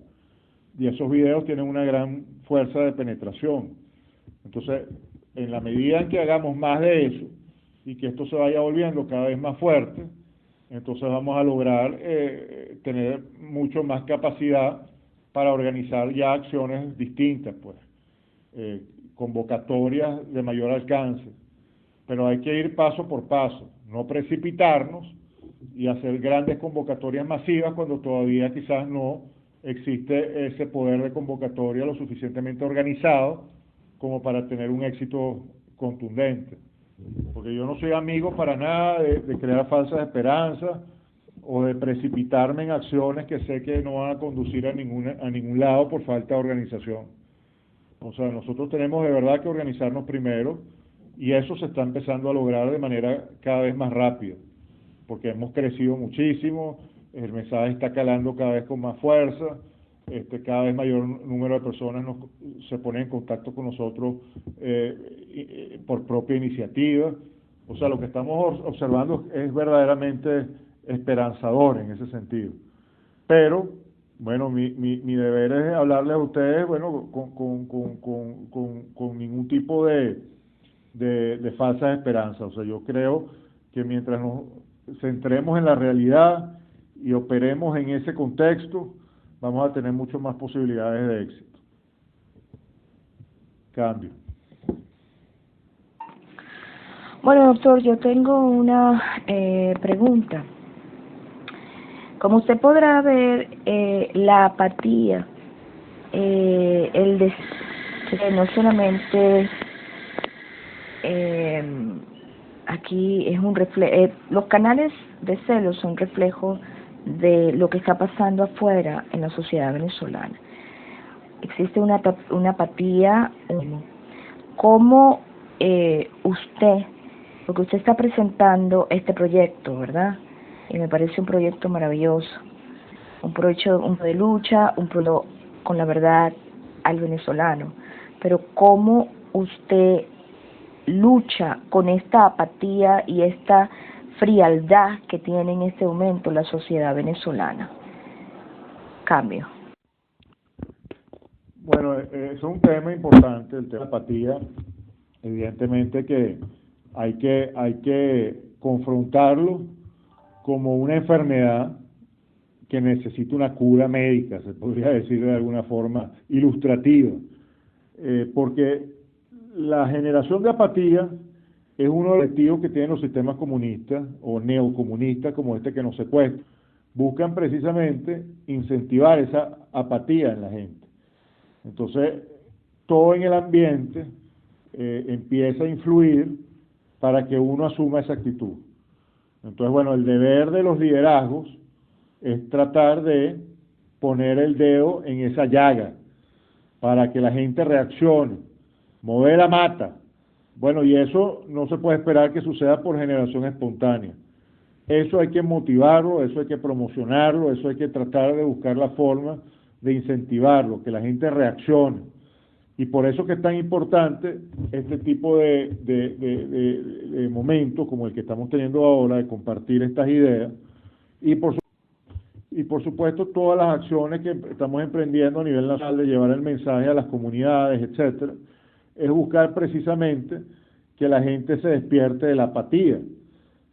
y esos videos tienen una gran fuerza de penetración. Entonces, en la medida en que hagamos más de eso, y que esto se vaya volviendo cada vez más fuerte, entonces vamos a lograr tener mucho más capacidad para organizar ya acciones distintas, pues, convocatorias de mayor alcance. Pero hay que ir paso por paso, no precipitarnos y hacer grandes convocatorias masivas cuando todavía quizás no existe ese poder de convocatoria lo suficientemente organizado como para tener un éxito contundente. Porque yo no soy amigo para nada de crear falsas esperanzas o de precipitarme en acciones que sé que no van a conducir a ningún lado por falta de organización. O sea, nosotros tenemos de verdad que organizarnos primero y eso se está empezando a lograr de manera cada vez más rápida, porque hemos crecido muchísimo, el mensaje está calando cada vez con más fuerza, cada vez mayor número de personas se ponen en contacto con nosotros por propia iniciativa. O sea, lo que estamos observando es verdaderamente esperanzador en ese sentido. Pero, bueno, mi deber es hablarles a ustedes, bueno, con ningún tipo de falsas esperanzas. O sea, yo creo que mientras nos centremos en la realidad y operemos en ese contexto, vamos a tener mucho más posibilidades de éxito. Cambio. Bueno, doctor, yo tengo una pregunta. Como usted podrá ver, la apatía, el deseo, no solamente aquí es un reflejo, los canales de celos son reflejo de lo que está pasando afuera en la sociedad venezolana. Existe una apatía. ¿Cómo usted, porque usted está presentando este proyecto, ¿verdad? Y me parece un proyecto maravilloso, un proyecto de lucha, un proyecto con la verdad al venezolano, pero ¿cómo usted lucha con esta apatía y esta frialdad que tiene en este momento la sociedad venezolana? Cambio. Bueno, es un tema importante, el tema de la apatía. Evidentemente que hay que confrontarlo como una enfermedad que necesita una cura médica, se podría decir de alguna forma ilustrativa, porque la generación de apatía es uno de los objetivos que tienen los sistemas comunistas o neocomunistas como este que nos secuestra. Buscan precisamente incentivar esa apatía en la gente. Entonces, todo en el ambiente empieza a influir para que uno asuma esa actitud. Entonces, bueno, el deber de los liderazgos es tratar de poner el dedo en esa llaga para que la gente reaccione, mover la mata. Bueno, y eso no se puede esperar que suceda por generación espontánea. Eso hay que motivarlo, eso hay que promocionarlo, eso hay que tratar de buscar la forma de incentivarlo, que la gente reaccione. Y por eso que es tan importante este tipo de momentos como el que estamos teniendo ahora, de compartir estas ideas, y por supuesto todas las acciones que estamos emprendiendo a nivel nacional de llevar el mensaje a las comunidades, etcétera, es buscar precisamente que la gente se despierte de la apatía.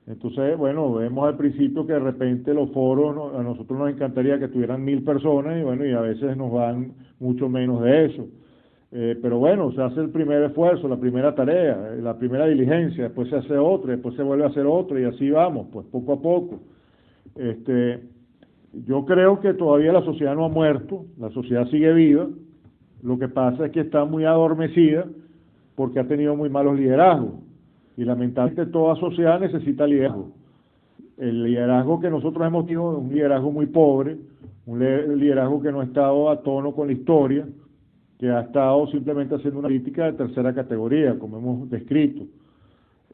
Entonces, bueno, vemos al principio que de repente los foros, a nosotros nos encantaría que tuvieran 1000 personas y bueno, y a veces nos van mucho menos de eso. Pero bueno, se hace el primer esfuerzo, la primera tarea, la primera diligencia, después se hace otra, después se vuelve a hacer otra y así vamos, pues poco a poco. Yo creo que todavía la sociedad no ha muerto, la sociedad sigue viva, lo que pasa es que está muy adormecida porque ha tenido muy malos liderazgos y lamentablemente toda sociedad necesita liderazgo. El liderazgo que nosotros hemos tenido es un liderazgo muy pobre, un liderazgo que no ha estado a tono con la historia, que ha estado simplemente haciendo una política de tercera categoría, como hemos descrito.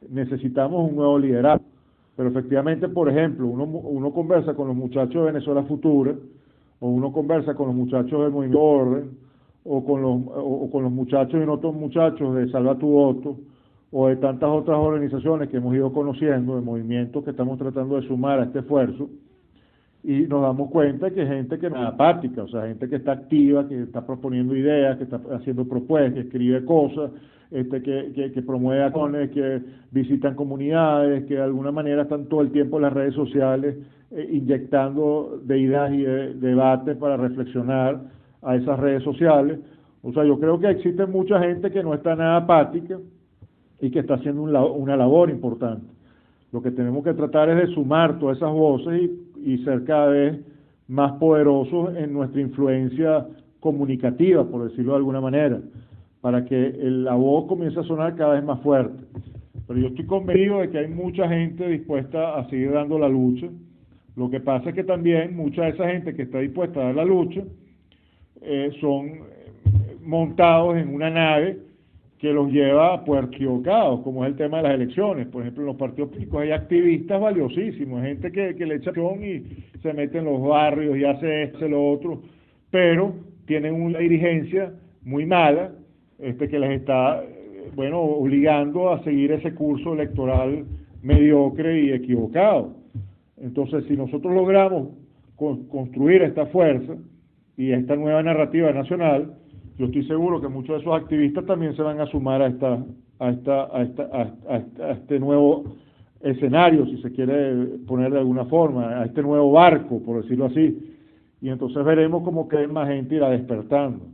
Necesitamos un nuevo liderazgo. Pero efectivamente, por ejemplo, uno conversa con los muchachos de Venezuela Futura, o uno conversa con los muchachos del Movimiento Orden, o con los muchachos y no otros muchachos de Salva tu Voto, o de tantas otras organizaciones que hemos ido conociendo, de movimientos que estamos tratando de sumar a este esfuerzo, y nos damos cuenta que hay gente que no es apática, o sea, gente que está activa, que está proponiendo ideas, que está haciendo propuestas, que escribe cosas, que promueve acciones, que visitan comunidades, que de alguna manera están todo el tiempo en las redes sociales inyectando de ideas y de debates para reflexionar a esas redes sociales. O sea, yo creo que existe mucha gente que no está nada apática y que está haciendo una labor importante. Lo que tenemos que tratar es de sumar todas esas voces y ser cada vez más poderosos en nuestra influencia comunicativa, por decirlo de alguna manera, para que la voz comience a sonar cada vez más fuerte. Pero yo estoy convencido de que hay mucha gente dispuesta a seguir dando la lucha. Lo que pasa es que también mucha de esa gente que está dispuesta a dar la lucha son montados en una nave que los lleva a puertos equivocados, como es el tema de las elecciones. Por ejemplo, en los partidos políticos hay activistas valiosísimos, gente que le echa acción y se mete en los barrios y hace lo otro, pero tienen una dirigencia muy mala, que les está, bueno, obligando a seguir ese curso electoral mediocre y equivocado. Entonces, si nosotros logramos construir esta fuerza y esta nueva narrativa nacional, yo estoy seguro que muchos de esos activistas también se van a sumar a este nuevo escenario, si se quiere poner de alguna forma, a este nuevo barco, por decirlo así. Y entonces veremos cómo que más gente irá despertando.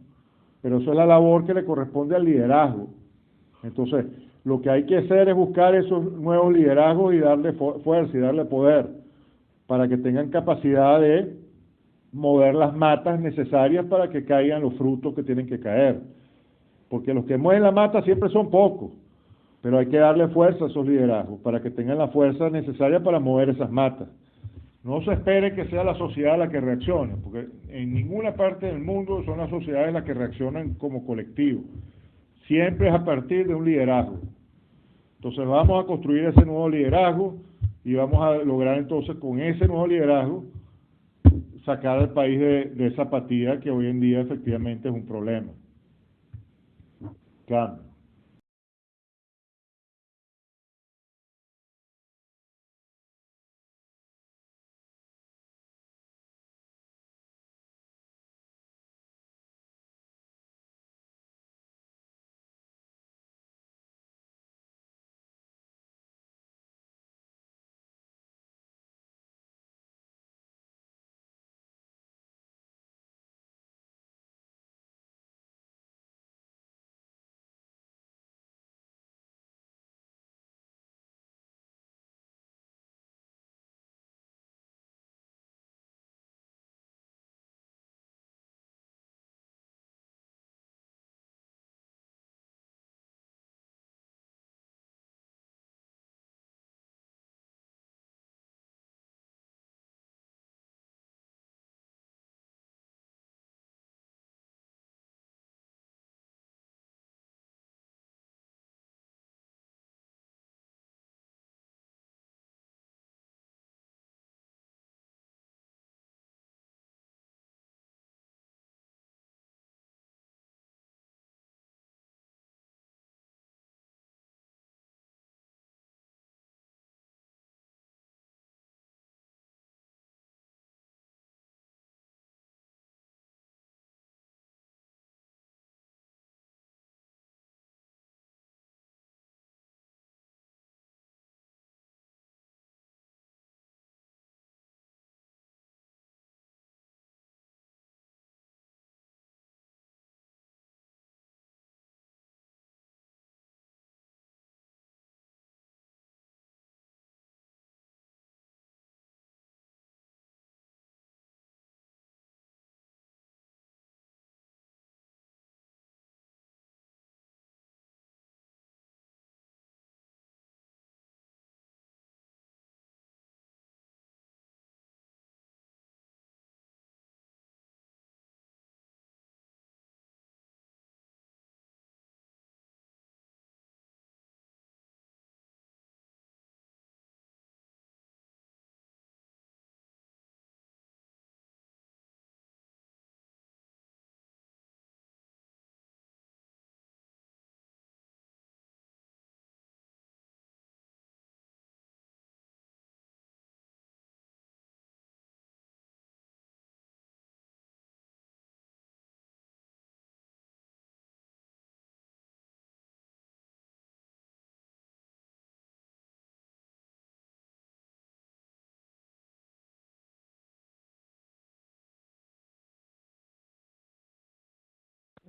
Pero eso es la labor que le corresponde al liderazgo. Entonces, lo que hay que hacer es buscar esos nuevos liderazgos y darle fuerza y darle poder para que tengan capacidad de mover las matas necesarias para que caigan los frutos que tienen que caer. Porque los que mueven la mata siempre son pocos, pero hay que darle fuerza a esos liderazgos para que tengan la fuerza necesaria para mover esas matas. No se espere que sea la sociedad la que reaccione, porque en ninguna parte del mundo son las sociedades las que reaccionan como colectivo. Siempre es a partir de un liderazgo. Entonces vamos a construir ese nuevo liderazgo y vamos a lograr entonces con ese nuevo liderazgo sacar al país de esa apatía que hoy en día efectivamente es un problema. Claro.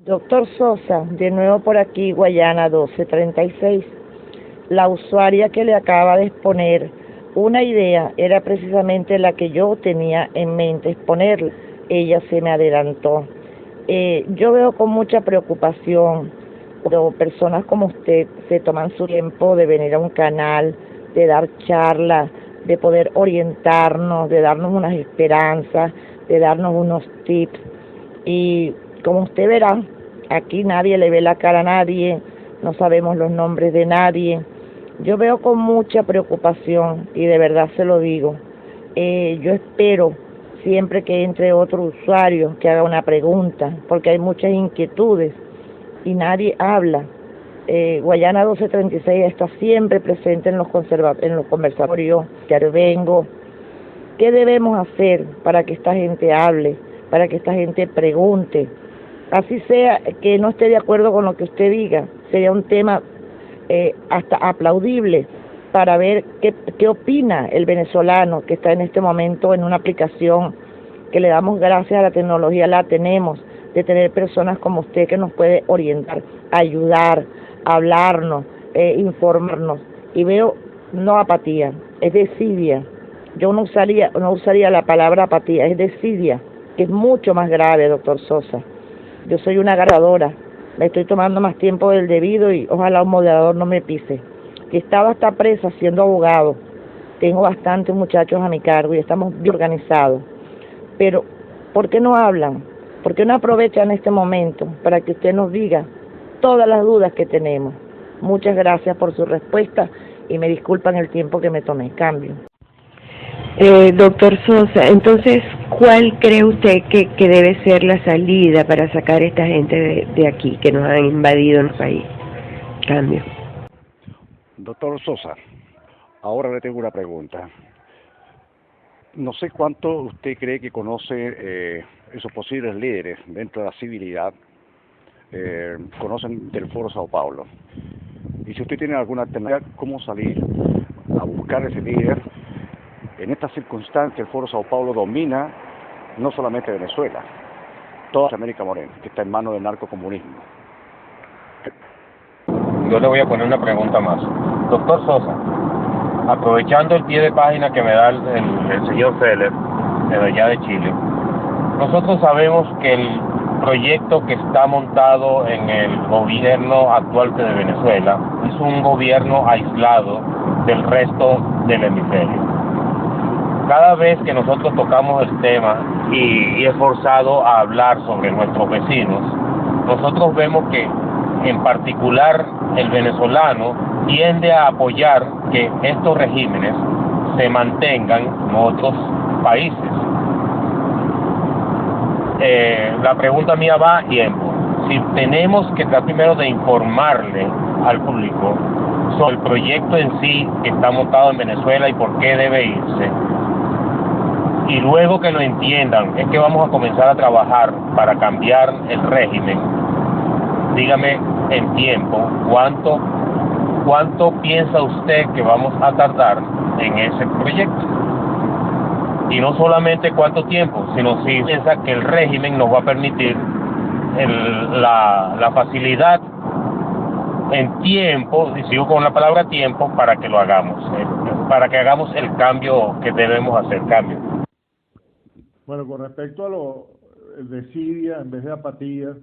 Doctor Sosa, de nuevo por aquí, Guayana 1236. La usuaria que le acaba de exponer una idea era precisamente la que yo tenía en mente exponerla. Ella se me adelantó. Yo veo con mucha preocupación cuando personas como usted se toman su tiempo de venir a un canal, de dar charlas, de poder orientarnos, de darnos unas esperanzas, de darnos unos tips. Y como usted verá, aquí nadie le ve la cara a nadie, no sabemos los nombres de nadie. Yo veo con mucha preocupación y de verdad se lo digo. Yo espero siempre que entre otro usuario que haga una pregunta, porque hay muchas inquietudes y nadie habla. Guayana 1236 está siempre presente en los conversatorios, intervengo. ¿Qué debemos hacer para que esta gente hable, para que esta gente pregunte? Así sea que no esté de acuerdo con lo que usted diga, sería un tema hasta aplaudible para ver qué opina el venezolano que está en este momento en una aplicación que le damos gracias a la tecnología, la tenemos, de tener personas como usted que nos puede orientar, ayudar, hablarnos, informarnos. Y veo no apatía, es desidia. Yo no usaría la palabra apatía, es desidia, que es mucho más grave, doctor Sosa. Yo soy una agarradora, me estoy tomando más tiempo del debido y ojalá un moderador no me pise. Que estaba hasta presa siendo abogado, tengo bastantes muchachos a mi cargo y estamos bien organizados. Pero, ¿por qué no hablan? ¿Por qué no aprovechan este momento para que usted nos diga todas las dudas que tenemos? Muchas gracias por su respuesta y me disculpan el tiempo que me tomé. Cambio. Doctor Sosa, entonces, ¿cuál cree usted que debe ser la salida para sacar a esta gente de aquí, que nos han invadido el país? Cambio. Doctor Sosa, ahora le tengo una pregunta. No sé cuánto usted cree que conoce esos posibles líderes dentro de la civilidad, conocen del Foro Sao Paulo. Y si usted tiene alguna alternativa, ¿cómo salir a buscar ese líder? En estas circunstancias, el Foro Sao Paulo domina no solamente Venezuela, toda América Morena, que está en manos del narcocomunismo. Yo le voy a poner una pregunta más. Doctor Sosa, aprovechando el pie de página que me da el señor Feller, de allá de Chile, nosotros sabemos que el proyecto que está montado en el gobierno actual de Venezuela es un gobierno aislado del resto del hemisferio. Cada vez que nosotros tocamos el tema y es forzado a hablar sobre nuestros vecinos, nosotros vemos que en particular el venezolano tiende a apoyar que estos regímenes se mantengan en otros países. La pregunta mía va a tiempo. Si tenemos que tratar primero de informarle al público sobre el proyecto en sí que está montado en Venezuela y por qué debe irse, y luego que lo entiendan, es que vamos a comenzar a trabajar para cambiar el régimen. Dígame en tiempo, ¿cuánto piensa usted que vamos a tardar en ese proyecto? Y no solamente cuánto tiempo, sino si piensa que el régimen nos va a permitir la facilidad en tiempo, y sigo con la palabra tiempo, para que lo hagamos, para que hagamos el cambio que debemos hacer, cambio. Bueno, con respecto a lo de desidia en vez de apatía,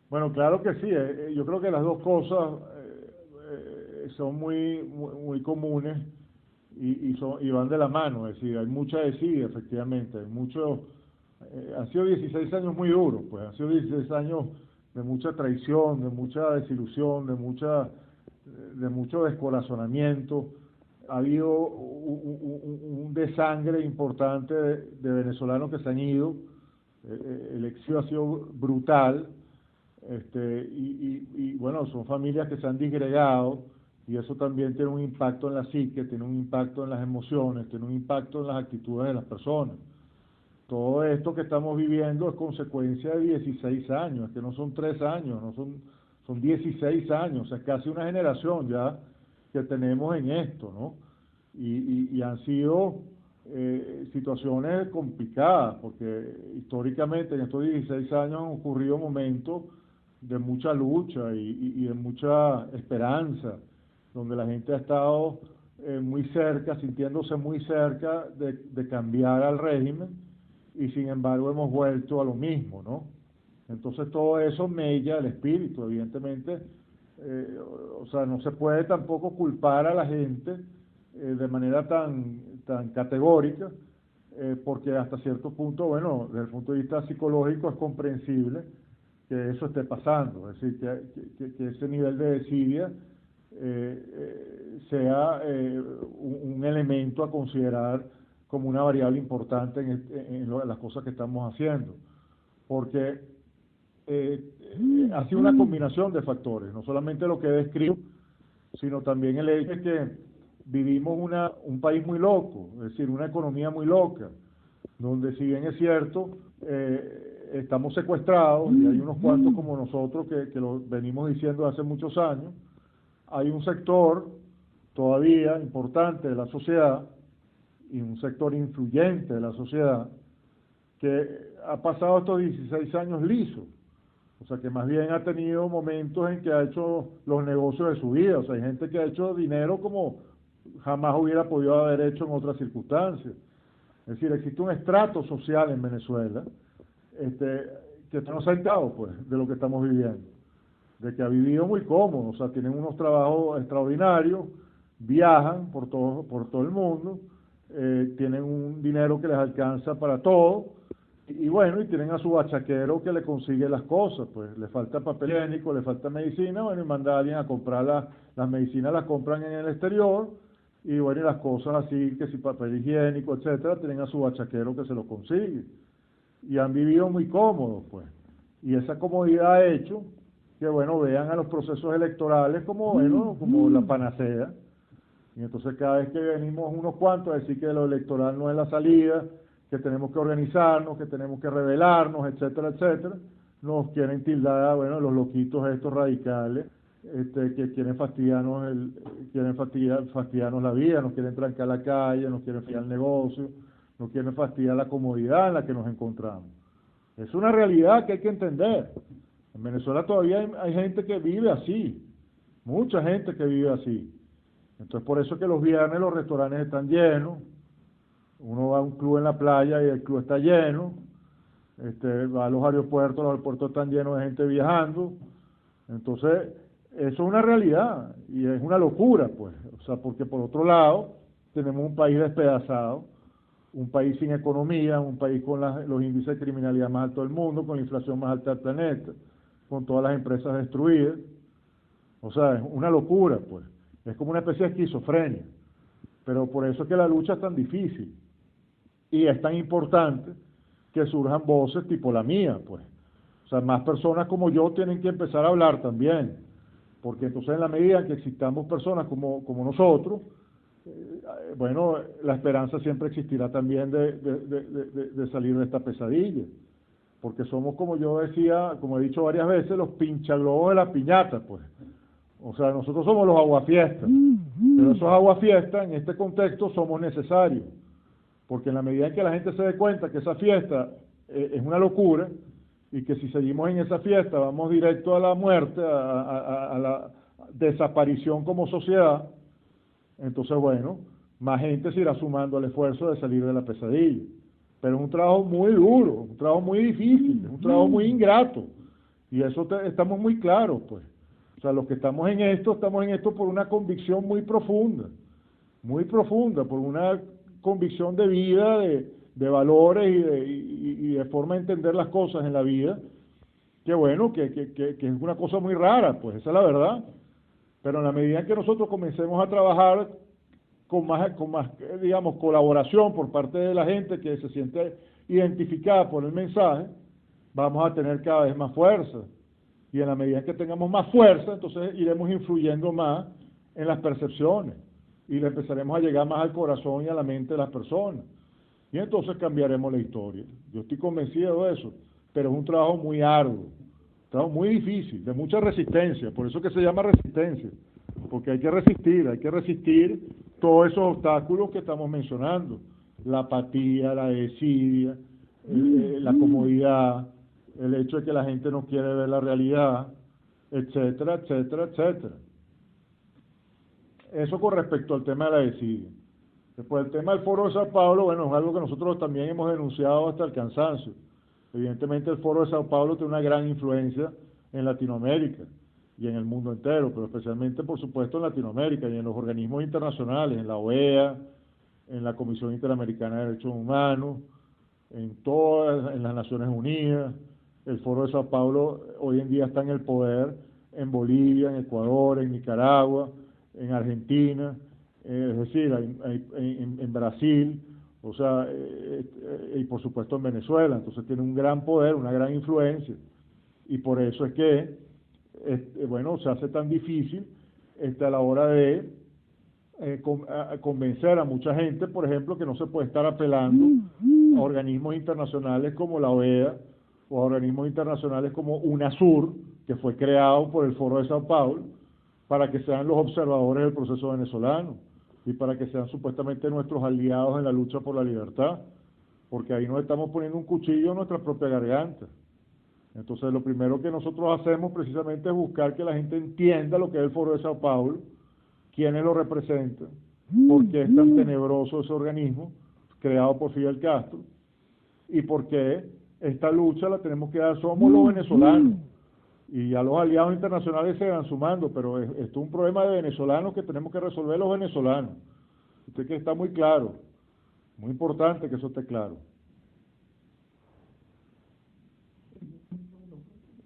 bueno, claro que sí, yo creo que las dos cosas son muy comunes y van de la mano, es decir, hay mucha desidia, efectivamente, han sido 16 años muy duros, pues han sido 16 años de mucha traición, de mucha desilusión, de mucho descorazonamiento. Ha habido un desangre importante de venezolanos que se han ido, el exilio ha sido brutal, y bueno, son familias que se han disgregado, y eso también tiene un impacto en la psique, tiene un impacto en las emociones, tiene un impacto en las actitudes de las personas. Todo esto que estamos viviendo es consecuencia de 16 años, es que no son 3 años, son 16 años, es casi una generación ya que tenemos en esto, ¿no? Y han sido situaciones complicadas, porque históricamente en estos 16 años han ocurrido momentos mucha lucha y de mucha esperanza, donde la gente ha estado muy cerca, sintiéndose muy cerca de cambiar al régimen, y sin embargo hemos vuelto a lo mismo, ¿no? Entonces todo eso mella el espíritu, evidentemente. O sea, no se puede tampoco culpar a la gente de manera tan categórica, porque hasta cierto punto, bueno, desde el punto de vista psicológico es comprensible que eso esté pasando, es decir, que ese nivel de desidia sea un elemento a considerar como una variable importante en las cosas que estamos haciendo, porque ha sido una combinación de factores, no solamente lo que describo, sino también el hecho de que vivimos un país muy loco, es decir, una economía muy loca, donde si bien es cierto, estamos secuestrados, y hay unos cuantos como nosotros que lo venimos diciendo hace muchos años, hay un sector todavía importante de la sociedad, y un sector influyente de la sociedad, que ha pasado estos 16 años lisos. O sea, que más bien ha tenido momentos en que ha hecho los negocios de su vida. O sea, hay gente que ha hecho dinero como jamás hubiera podido haber hecho en otras circunstancias. Es decir, existe un estrato social en Venezuela que está sentado, pues, de lo que estamos viviendo. De que ha vivido muy cómodo. O sea, tienen unos trabajos extraordinarios, viajan por todo el mundo, tienen un dinero que les alcanza para todo. Y bueno, y tienen a su bachaquero que le consigue las cosas, pues le falta papel higiénico, le falta medicina, bueno, y manda a alguien a comprar las medicinas, las compran en el exterior, y bueno, y las cosas así, que si papel higiénico, etcétera, tienen a su bachaquero que se lo consigue. Y han vivido muy cómodos, pues. Y esa comodidad ha hecho que, bueno, vean a los procesos electorales como, bueno, como la panacea. Y entonces cada vez que venimos unos cuantos a decir que lo electoral no es la salida, que tenemos que organizarnos, que tenemos que rebelarnos, etcétera, etcétera, nos quieren tildar, bueno, los loquitos estos radicales, que quieren fastidiarnos la vida, nos quieren trancar la calle, nos quieren fastidiar el negocio, nos quieren fastidiar la comodidad en la que nos encontramos. Es una realidad que hay que entender. En Venezuela todavía hay gente que vive así, mucha gente que vive así. Entonces por eso es que los viernes los restaurantes están llenos. Uno va a un club en la playa y el club está lleno, va a los aeropuertos están llenos de gente viajando. Entonces, eso es una realidad y es una locura, pues. O sea, porque por otro lado, tenemos un país despedazado, un país sin economía, un país con los índices de criminalidad más altos del mundo, con la inflación más alta del planeta, con todas las empresas destruidas. O sea, es una locura, pues. Es como una especie de esquizofrenia. Pero por eso es que la lucha es tan difícil. Y es tan importante que surjan voces tipo la mía, pues. O sea, más personas como yo tienen que empezar a hablar también, porque entonces en la medida en que existamos personas como nosotros, bueno, la esperanza siempre existirá también de salir de esta pesadilla, porque somos, como yo decía, como he dicho varias veces, los pinchaglobos de la piñata, pues. O sea, nosotros somos los aguafiestas, pero esos aguafiestas en este contexto somos necesarios. Porque en la medida en que la gente se dé cuenta que esa fiesta es una locura, y que si seguimos en esa fiesta vamos directo a la muerte, a la desaparición como sociedad, entonces bueno, más gente se irá sumando al esfuerzo de salir de la pesadilla. Pero es un trabajo muy duro, un trabajo muy difícil, es un trabajo muy ingrato, y eso estamos muy claros, pues. O sea, los que estamos en esto por una convicción muy profunda, por una convicción de vida, de valores y de forma de entender las cosas en la vida, que bueno, que es una cosa muy rara, pues esa es la verdad. Pero en la medida en que nosotros comencemos a trabajar con más, digamos, colaboración por parte de la gente que se siente identificada por el mensaje, vamos a tener cada vez más fuerza. Y en la medida en que tengamos más fuerza, entonces iremos influyendo más en las percepciones y le empezaremos a llegar más al corazón y a la mente de las personas. Y entonces cambiaremos la historia. Yo estoy convencido de eso, pero es un trabajo muy arduo, un trabajo muy difícil, de mucha resistencia, por eso que se llama resistencia, porque hay que resistir todos esos obstáculos que estamos mencionando, la apatía, la desidia, la comodidad, el hecho de que la gente no quiere ver la realidad, etcétera, etcétera, etcétera. Eso con respecto al tema de la desidia. Después el tema del Foro de Sao Paulo, bueno, es algo que nosotros también hemos denunciado hasta el cansancio. Evidentemente el Foro de Sao Paulo tiene una gran influencia en Latinoamérica y en el mundo entero, pero especialmente, por supuesto, en Latinoamérica y en los organismos internacionales, en la OEA, en la Comisión Interamericana de Derechos Humanos, en las Naciones Unidas. El Foro de Sao Paulo hoy en día está en el poder en Bolivia, en Ecuador, en Nicaragua, en Argentina, es decir, en Brasil, o sea, y por supuesto en Venezuela. Entonces tiene un gran poder, una gran influencia, y por eso es que, bueno, se hace tan difícil a la hora de convencer a mucha gente, por ejemplo, que no se puede estar apelando a organismos internacionales como la OEA o a organismos internacionales como UNASUR, que fue creado por el Foro de Sao Paulo, para que sean los observadores del proceso venezolano y para que sean supuestamente nuestros aliados en la lucha por la libertad, porque ahí nos estamos poniendo un cuchillo en nuestra propia garganta. Entonces lo primero que nosotros hacemos precisamente es buscar que la gente entienda lo que es el Foro de Sao Paulo, quiénes lo representan, por qué es tan tenebroso ese organismo creado por Fidel Castro y por qué esta lucha la tenemos que dar, somos los venezolanos. Y ya los aliados internacionales se van sumando, pero esto es un problema de venezolanos que tenemos que resolver los venezolanos. Usted que está muy claro, muy importante que eso esté claro.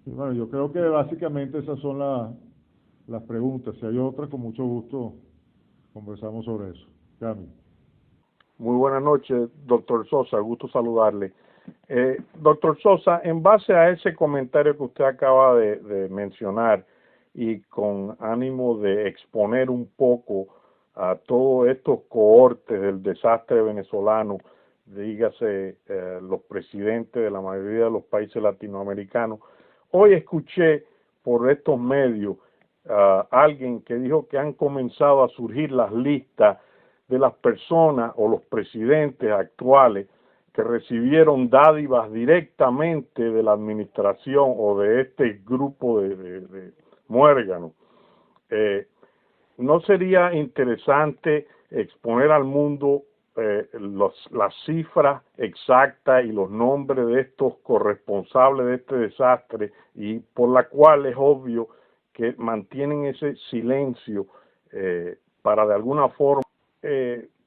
Y bueno, yo creo que básicamente esas son las preguntas. Si hay otras, con mucho gusto conversamos sobre eso. Cami. Muy buenas noches, doctor Sosa, gusto saludarle. Doctor Sosa, en base a ese comentario que usted acaba de mencionar y con ánimo de exponer un poco a todos estos cohortes del desastre venezolano, dígase los presidentes de la mayoría de los países latinoamericanos, hoy escuché por estos medios alguien que dijo que han comenzado a surgir las listas de las personas o los presidentes actuales que recibieron dádivas directamente de la administración o de este grupo de muérganos. ¿No sería interesante exponer al mundo las cifras exactas y los nombres de estos corresponsables de este desastre, y por la cual es obvio que mantienen ese silencio para de alguna forma,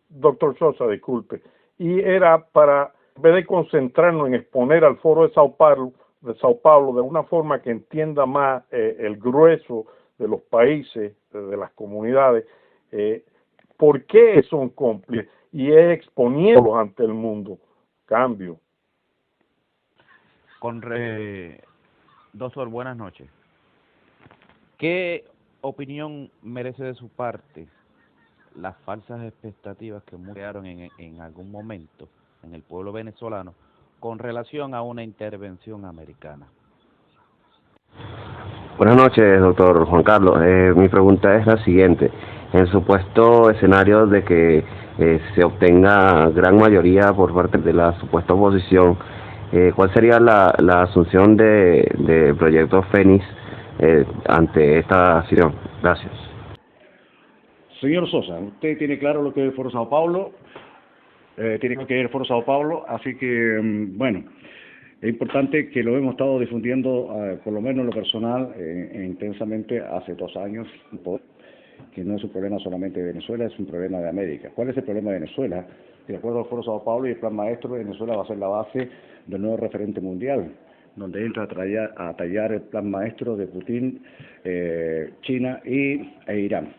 doctor Sosa, disculpe, y era para, en vez de concentrarnos en exponer al Foro de Sao Paulo de una forma que entienda más el grueso de los países, de las comunidades, por qué son cómplices, y es exponiéndolos ante el mundo. Cambio. Doctor, buenas noches. ¿Qué opinión merece de su parte las falsas expectativas que crearon en algún momento en el pueblo venezolano con relación a una intervención americana? Buenas noches, doctor Juan Carlos. Mi pregunta es la siguiente. En el supuesto escenario de que se obtenga gran mayoría por parte de la supuesta oposición, ¿cuál sería la asunción del proyecto Fénix ante esta acción? Gracias. Señor Sosa, usted tiene claro lo que es el Foro Sao Paulo, tiene que ver el Foro Sao Paulo, así que, bueno, es importante que lo hemos estado difundiendo, por lo menos en lo personal, intensamente hace 2 años, que no es un problema solamente de Venezuela, es un problema de América. ¿Cuál es el problema de Venezuela? De acuerdo al Foro Sao Paulo y el Plan Maestro, Venezuela va a ser la base del nuevo referente mundial, donde entra a tallar el Plan Maestro de Putin, China e Irán.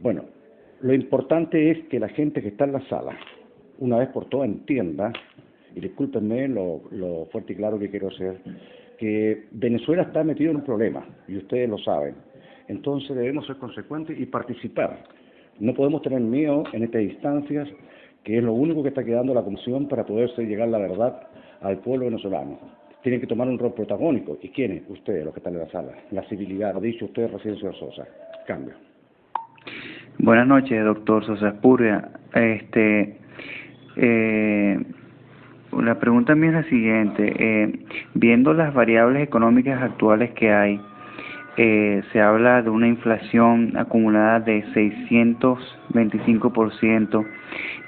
Bueno, lo importante es que la gente que está en la sala, una vez por todas, entienda, y discúlpenme lo fuerte y claro que quiero ser, que Venezuela está metido en un problema, y ustedes lo saben. Entonces debemos ser consecuentes y participar. No podemos tener miedo en estas instancias, que es lo único que está quedando la Comisión para poderse llegar la verdad al pueblo venezolano. Tienen que tomar un rol protagónico. ¿Y quiénes? Ustedes, los que están en la sala. La civilidad, lo ha dicho usted recién, señor Sosa. Cambio. Buenas noches, doctor Sosa Spurria. La pregunta mía es la siguiente. Viendo las variables económicas actuales que hay, se habla de una inflación acumulada de 625%,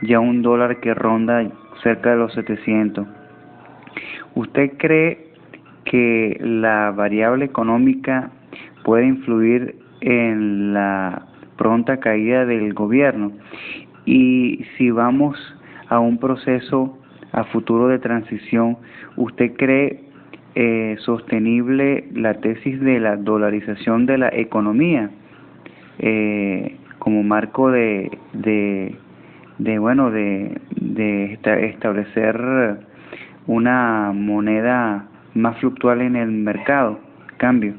ya un dólar que ronda cerca de los 700. ¿Usted cree que la variable económica puede influir en la pronta caída del gobierno? Y si vamos a un proceso a futuro de transición, ¿usted cree sostenible la tesis de la dolarización de la economía como marco de establecer una moneda más fluctual en el mercado, cambio?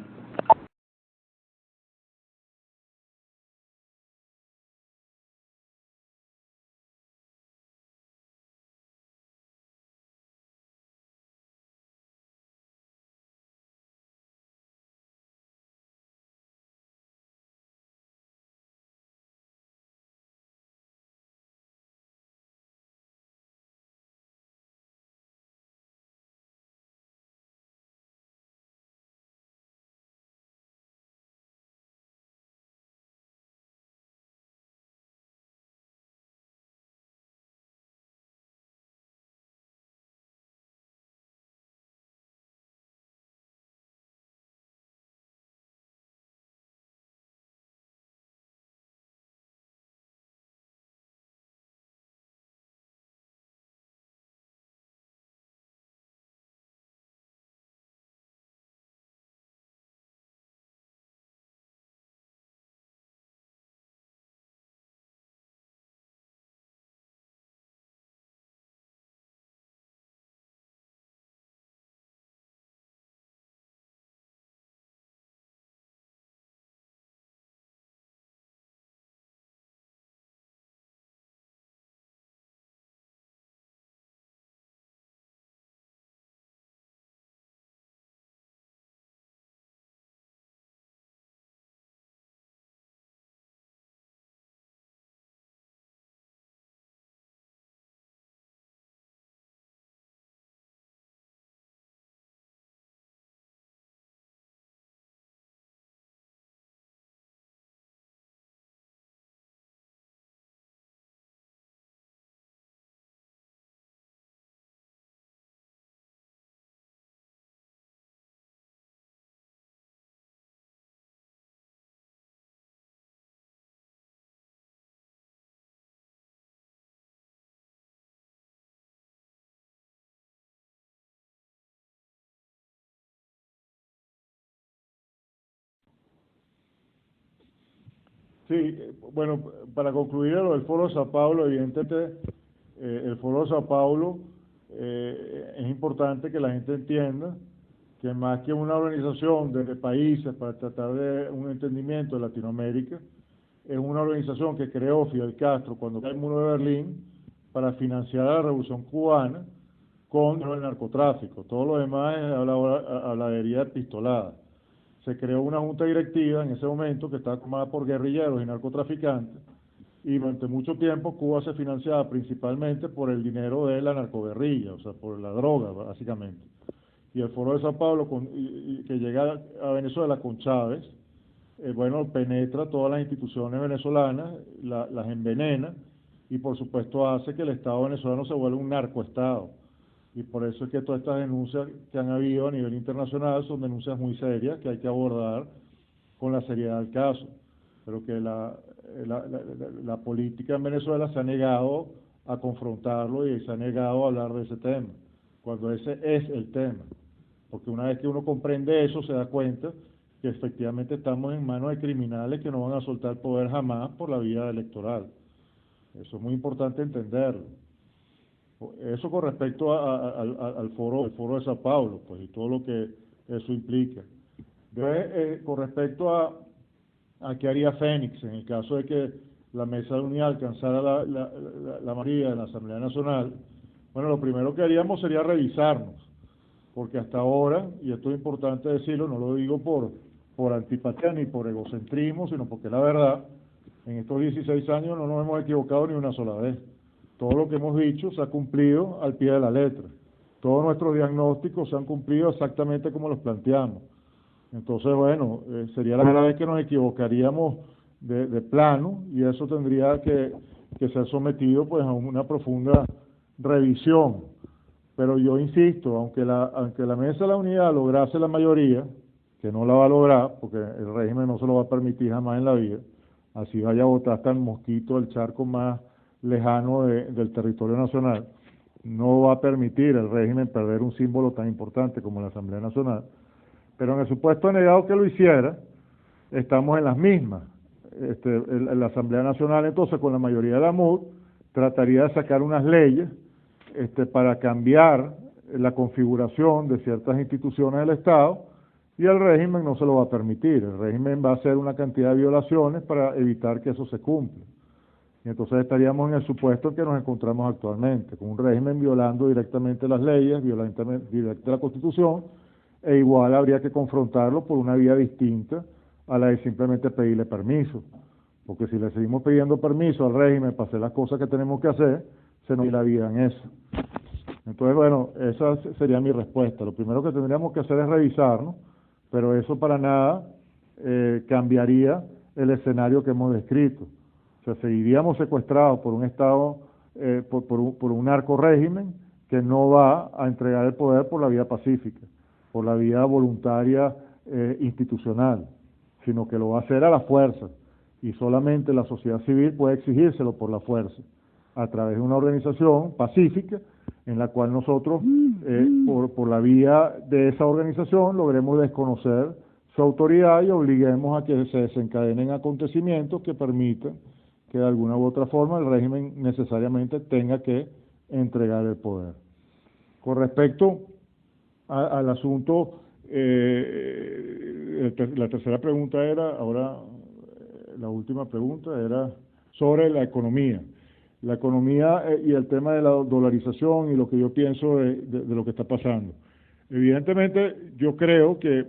Sí, bueno, para concluir lo del Foro de Sao Paulo, evidentemente el Foro de Sao Paulo es importante que la gente entienda que más que una organización de países para tratar de un entendimiento de Latinoamérica, es una organización que creó Fidel Castro cuando cae el muro de Berlín para financiar la revolución cubana contra el narcotráfico. Todo lo demás es habladería epistolada. Se creó una junta directiva en ese momento que estaba formada por guerrilleros y narcotraficantes, y durante mucho tiempo Cuba se financiaba principalmente por el dinero de la narcoguerrilla, o sea, por la droga, básicamente. Y el Foro de Sao Paulo, que llega a Venezuela con Chávez, bueno, penetra todas las instituciones venezolanas, las envenena, y por supuesto hace que el Estado venezolano se vuelva un narcoestado. Y por eso es que todas estas denuncias que han habido a nivel internacional son denuncias muy serias que hay que abordar con la seriedad del caso. Pero que la política en Venezuela se ha negado a confrontarlo y se ha negado a hablar de ese tema, cuando ese es el tema. Porque una vez que uno comprende eso, se da cuenta que efectivamente estamos en manos de criminales que no van a soltar el poder jamás por la vía electoral. Eso es muy importante entenderlo. Eso con respecto al foro de Sao Paulo, pues, y todo lo que eso implica. Con respecto a qué haría Fénix en el caso de que la mesa de unidad alcanzara la mayoría de la Asamblea Nacional, bueno, lo primero que haríamos sería revisarnos, porque hasta ahora, y esto es importante decirlo, no lo digo por antipatía ni por egocentrismo, sino porque la verdad, en estos 16 años no nos hemos equivocado ni una sola vez. Todo lo que hemos dicho se ha cumplido al pie de la letra. Todos nuestros diagnósticos se han cumplido exactamente como los planteamos. Entonces, bueno, sería la primera vez que nos equivocaríamos de plano, y eso tendría que ser sometido pues a una profunda revisión. Pero yo insisto, aunque la Mesa de la Unidad lograse la mayoría, que no la va a lograr, porque el régimen no se lo va a permitir jamás en la vida, así vaya a votar hasta el mosquito del charco más lejano del territorio nacional, no va a permitir el régimen perder un símbolo tan importante como la Asamblea Nacional. Pero en el supuesto negado que lo hiciera, estamos en las mismas. La Asamblea Nacional, entonces, con la mayoría de la MUD, trataría de sacar unas leyes para cambiar la configuración de ciertas instituciones del Estado, y el régimen no se lo va a permitir. El régimen va a hacer una cantidad de violaciones para evitar que eso se cumpla. Y entonces estaríamos en el supuesto en que nos encontramos actualmente, con un régimen violando directamente las leyes, violando directamente la Constitución, e igual habría que confrontarlo por una vía distinta a la de simplemente pedirle permiso. Porque si le seguimos pidiendo permiso al régimen para hacer las cosas que tenemos que hacer, se nos da la vida en eso. Entonces, bueno, esa sería mi respuesta. Lo primero que tendríamos que hacer es revisarnos, pero eso para nada cambiaría el escenario que hemos descrito. O sea, seguiríamos secuestrados por un Estado, por un narco régimen que no va a entregar el poder por la vía pacífica, por la vía voluntaria institucional, sino que lo va a hacer a la fuerza, y solamente la sociedad civil puede exigírselo por la fuerza, a través de una organización pacífica, en la cual nosotros, por la vía de esa organización, logremos desconocer su autoridad y obliguemos a que se desencadenen acontecimientos que permitan que de alguna u otra forma el régimen necesariamente tenga que entregar el poder. Con respecto al asunto, la tercera pregunta era, ahora la última pregunta era sobre la economía. La economía y el tema de la dolarización y lo que yo pienso de lo que está pasando. Evidentemente, yo creo que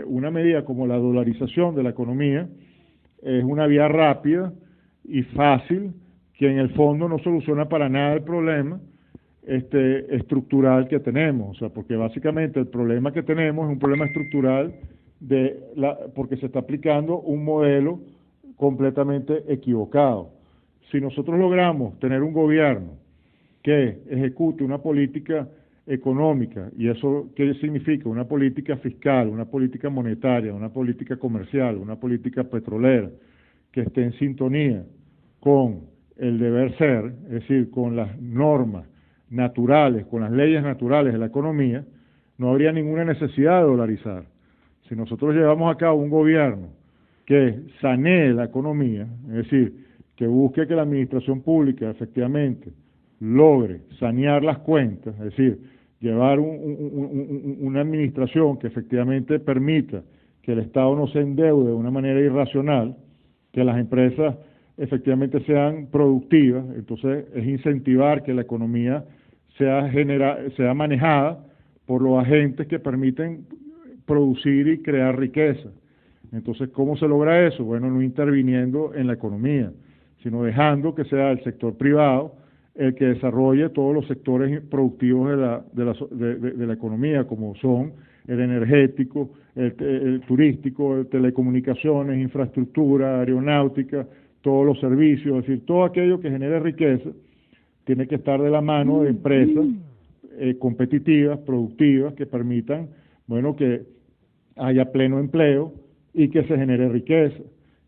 una medida como la dolarización de la economía es una vía rápida y fácil que en el fondo no soluciona para nada el problema estructural que tenemos. O sea, porque básicamente el problema que tenemos es un problema estructural porque se está aplicando un modelo completamente equivocado. Si nosotros logramos tener un gobierno que ejecute una política económica, y eso ¿qué significa? Una política fiscal, una política monetaria, una política comercial, una política petrolera, que esté en sintonía con el deber ser, es decir, con las normas naturales, con las leyes naturales de la economía, no habría ninguna necesidad de dolarizar. Si nosotros llevamos a cabo un gobierno que sanee la economía, es decir, que busque que la administración pública efectivamente logre sanear las cuentas, es decir, llevar una administración que efectivamente permita que el Estado no se endeude de una manera irracional, que las empresas efectivamente sean productivas, entonces es incentivar que la economía sea manejada por los agentes que permiten producir y crear riqueza. Entonces, ¿cómo se logra eso? Bueno, no interviniendo en la economía, sino dejando que sea el sector privado el que desarrolle todos los sectores productivos de la economía, como son el energético, el turístico, el telecomunicaciones, infraestructura, aeronáutica, todos los servicios, es decir, todo aquello que genere riqueza tiene que estar de la mano de empresas competitivas, productivas, que permitan, bueno, que haya pleno empleo y que se genere riqueza.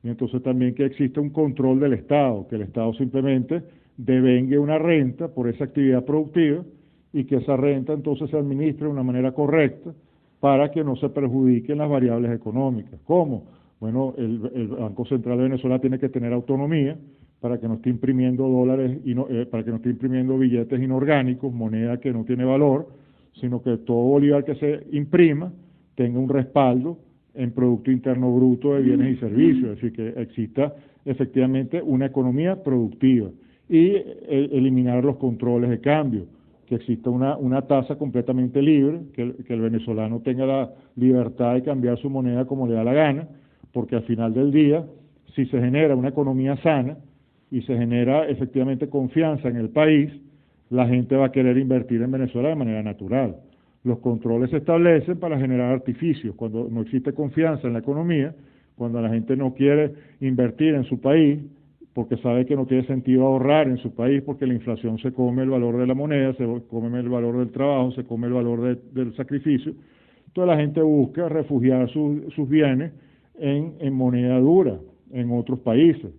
Y entonces también que exista un control del Estado, que el Estado simplemente devengue una renta por esa actividad productiva y que esa renta entonces se administre de una manera correcta para que no se perjudiquen las variables económicas. ¿Cómo? Bueno, el Banco Central de Venezuela tiene que tener autonomía para que no esté imprimiendo dólares, para que no esté imprimiendo billetes inorgánicos, moneda que no tiene valor, sino que todo bolívar que se imprima tenga un respaldo en Producto Interno Bruto de bienes y servicios, es decir, que exista efectivamente una economía productiva y eliminar los controles de cambio, que exista una tasa completamente libre, que el venezolano tenga la libertad de cambiar su moneda como le da la gana, porque al final del día, si se genera una economía sana y se genera efectivamente confianza en el país, la gente va a querer invertir en Venezuela de manera natural. Los controles se establecen para generar artificios. Cuando no existe confianza en la economía, cuando la gente no quiere invertir en su país, porque sabe que no tiene sentido ahorrar en su país, porque la inflación se come el valor de la moneda, se come el valor del trabajo, se come el valor del sacrificio. Entonces la gente busca refugiar sus bienes en moneda dura, en otros países.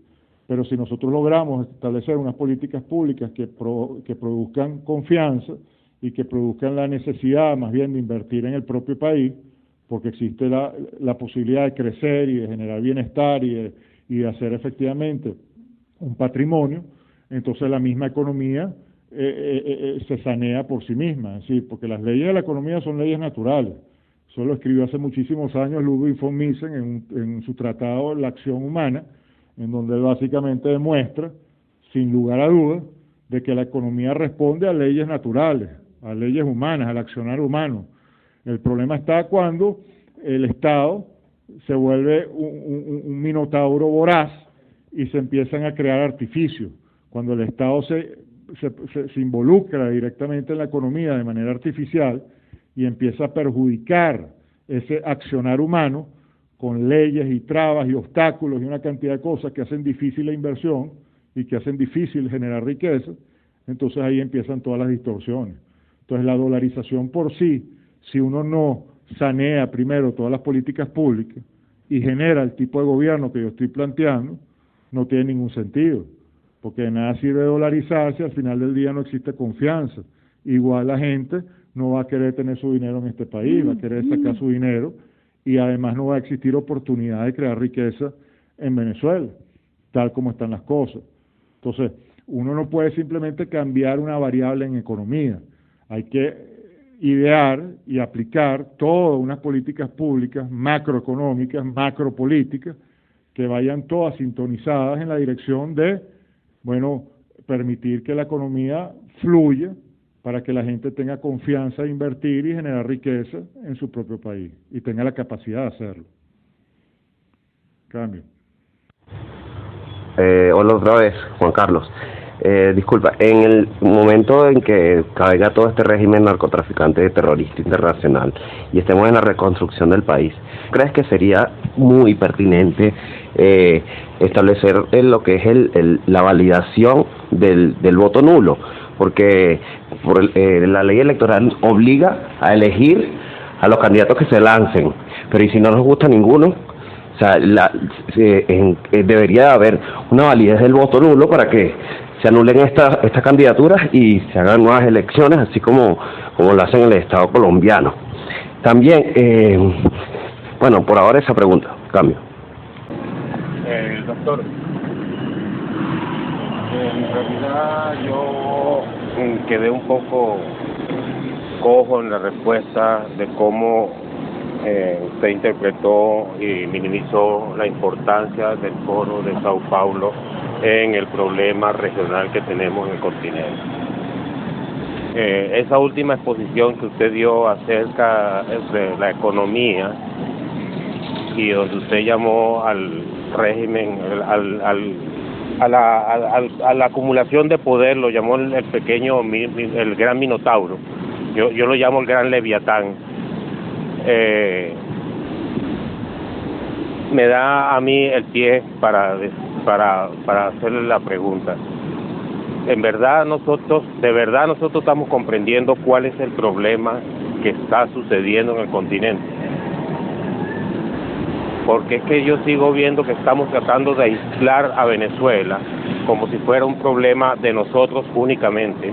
Pero si nosotros logramos establecer unas políticas públicas que produzcan confianza y que produzcan la necesidad más bien de invertir en el propio país, porque existe la posibilidad de crecer y de generar bienestar y de hacer efectivamente un patrimonio, entonces la misma economía se sanea por sí misma, es decir, porque las leyes de la economía son leyes naturales. Eso lo escribió hace muchísimos años Ludwig von Mises en su tratado La acción humana, en donde él básicamente demuestra, sin lugar a dudas, de que la economía responde a leyes naturales, a leyes humanas, al accionar humano. El problema está cuando el Estado se vuelve un minotauro voraz y se empiezan a crear artificios. Cuando el Estado se involucra directamente en la economía de manera artificial y empieza a perjudicar ese accionar humano con leyes y trabas y obstáculos y una cantidad de cosas que hacen difícil la inversión y que hacen difícil generar riqueza, entonces ahí empiezan todas las distorsiones. Entonces la dolarización por sí, si uno no sanea primero todas las políticas públicas y genera el tipo de gobierno que yo estoy planteando, no tiene ningún sentido, porque de nada sirve dolarizarse, al final del día no existe confianza. Igual la gente no va a querer tener su dinero en este país, va a querer sacar su dinero y además no va a existir oportunidad de crear riqueza en Venezuela, tal como están las cosas. Entonces, uno no puede simplemente cambiar una variable en economía, hay que idear y aplicar todas unas políticas públicas macroeconómicas, macropolíticas, que vayan todas sintonizadas en la dirección de, bueno, permitir que la economía fluya para que la gente tenga confianza de invertir y generar riqueza en su propio país y tenga la capacidad de hacerlo. Cambio. Hola otra vez, Juan Carlos. Disculpa, en el momento en que caiga todo este régimen narcotraficante terrorista internacional y estemos en la reconstrucción del país, ¿crees que sería muy pertinente establecer lo que es la validación del voto nulo? Porque la ley electoral obliga a elegir a los candidatos que se lancen, pero ¿y si no nos gusta ninguno? O sea, debería haber una validez del voto nulo para que se anulen estas candidaturas y se hagan nuevas elecciones, así como lo hacen en el Estado colombiano. También, bueno, por ahora esa pregunta, cambio. Doctor, en realidad yo quedé un poco cojo en la respuesta de cómo usted interpretó y minimizó la importancia del foro de Sao Paulo en el problema regional que tenemos en el continente. Esa última exposición que usted dio acerca de la economía y donde usted llamó al régimen, a la acumulación de poder, lo llamó el gran minotauro, yo lo llamo el gran leviatán. Me da a mí el pie para hacerle la pregunta. De verdad nosotros estamos comprendiendo cuál es el problema que está sucediendo en el continente. Porque es que yo sigo viendo que estamos tratando de aislar a Venezuela como si fuera un problema de nosotros únicamente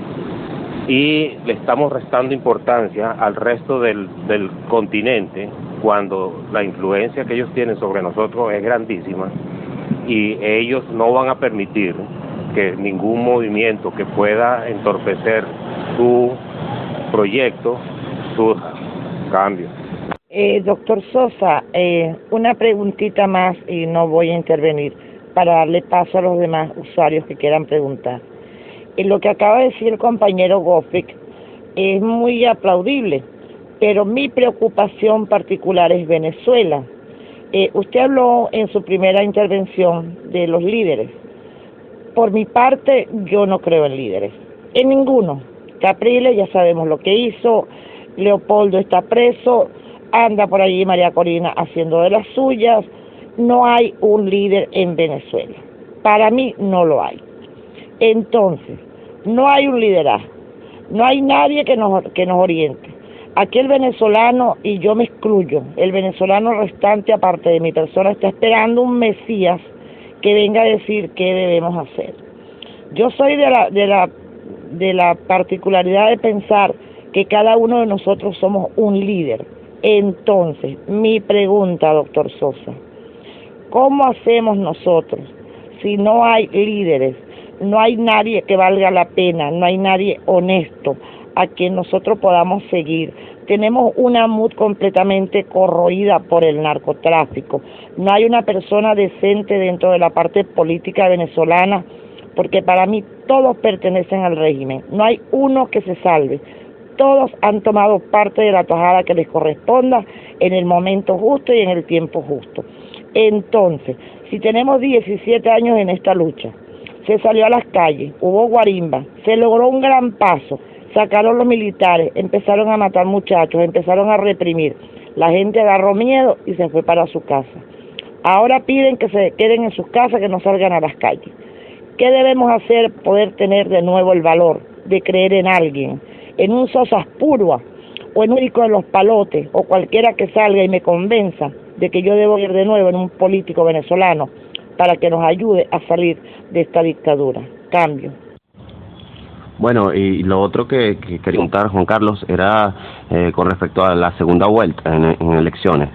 y le estamos restando importancia al resto del continente cuando la influencia que ellos tienen sobre nosotros es grandísima y ellos no van a permitir que ningún movimiento que pueda entorpecer su proyecto surja. Cambio. Doctor Sosa, una preguntita más y no voy a intervenir para darle paso a los demás usuarios que quieran preguntar. Lo que acaba de decir el compañero Goffik es muy aplaudible, pero mi preocupación particular es Venezuela. Usted habló en su primera intervención de los líderes. Por mi parte, yo no creo en líderes, en ninguno. Capriles ya sabemos lo que hizo, Leopoldo está preso, anda por allí María Corina haciendo de las suyas. No hay un líder en Venezuela. Para mí no lo hay. Entonces, no hay un liderazgo, no hay nadie que nos oriente. Aquí el venezolano, y yo me excluyo, el venezolano restante aparte de mi persona, está esperando un Mesías que venga a decir qué debemos hacer. Yo soy de la particularidad de pensar que cada uno de nosotros somos un líder. Entonces, mi pregunta, doctor Sosa, ¿cómo hacemos nosotros si no hay líderes? No hay nadie que valga la pena, no hay nadie honesto a quien nosotros podamos seguir. Tenemos una MUD completamente corroída por el narcotráfico. No hay una persona decente dentro de la parte política venezolana, porque para mí todos pertenecen al régimen. No hay uno que se salve. Todos han tomado parte de la tajada que les corresponda en el momento justo y en el tiempo justo. Entonces, si tenemos 17 años en esta lucha, se salió a las calles, hubo guarimba, se logró un gran paso, sacaron los militares, empezaron a matar muchachos, empezaron a reprimir, la gente agarró miedo y se fue para su casa. Ahora piden que se queden en sus casas, que no salgan a las calles. ¿Qué debemos hacer? Poder tener de nuevo el valor de creer en alguien, en un Sosa Aspurua o en un Rico de los Palotes o cualquiera que salga y me convenza de que yo debo ir de nuevo en un político venezolano para que nos ayude a salir de esta dictadura. Cambio. Bueno, y lo otro que quería preguntar, Juan Carlos, era con respecto a la segunda vuelta en elecciones.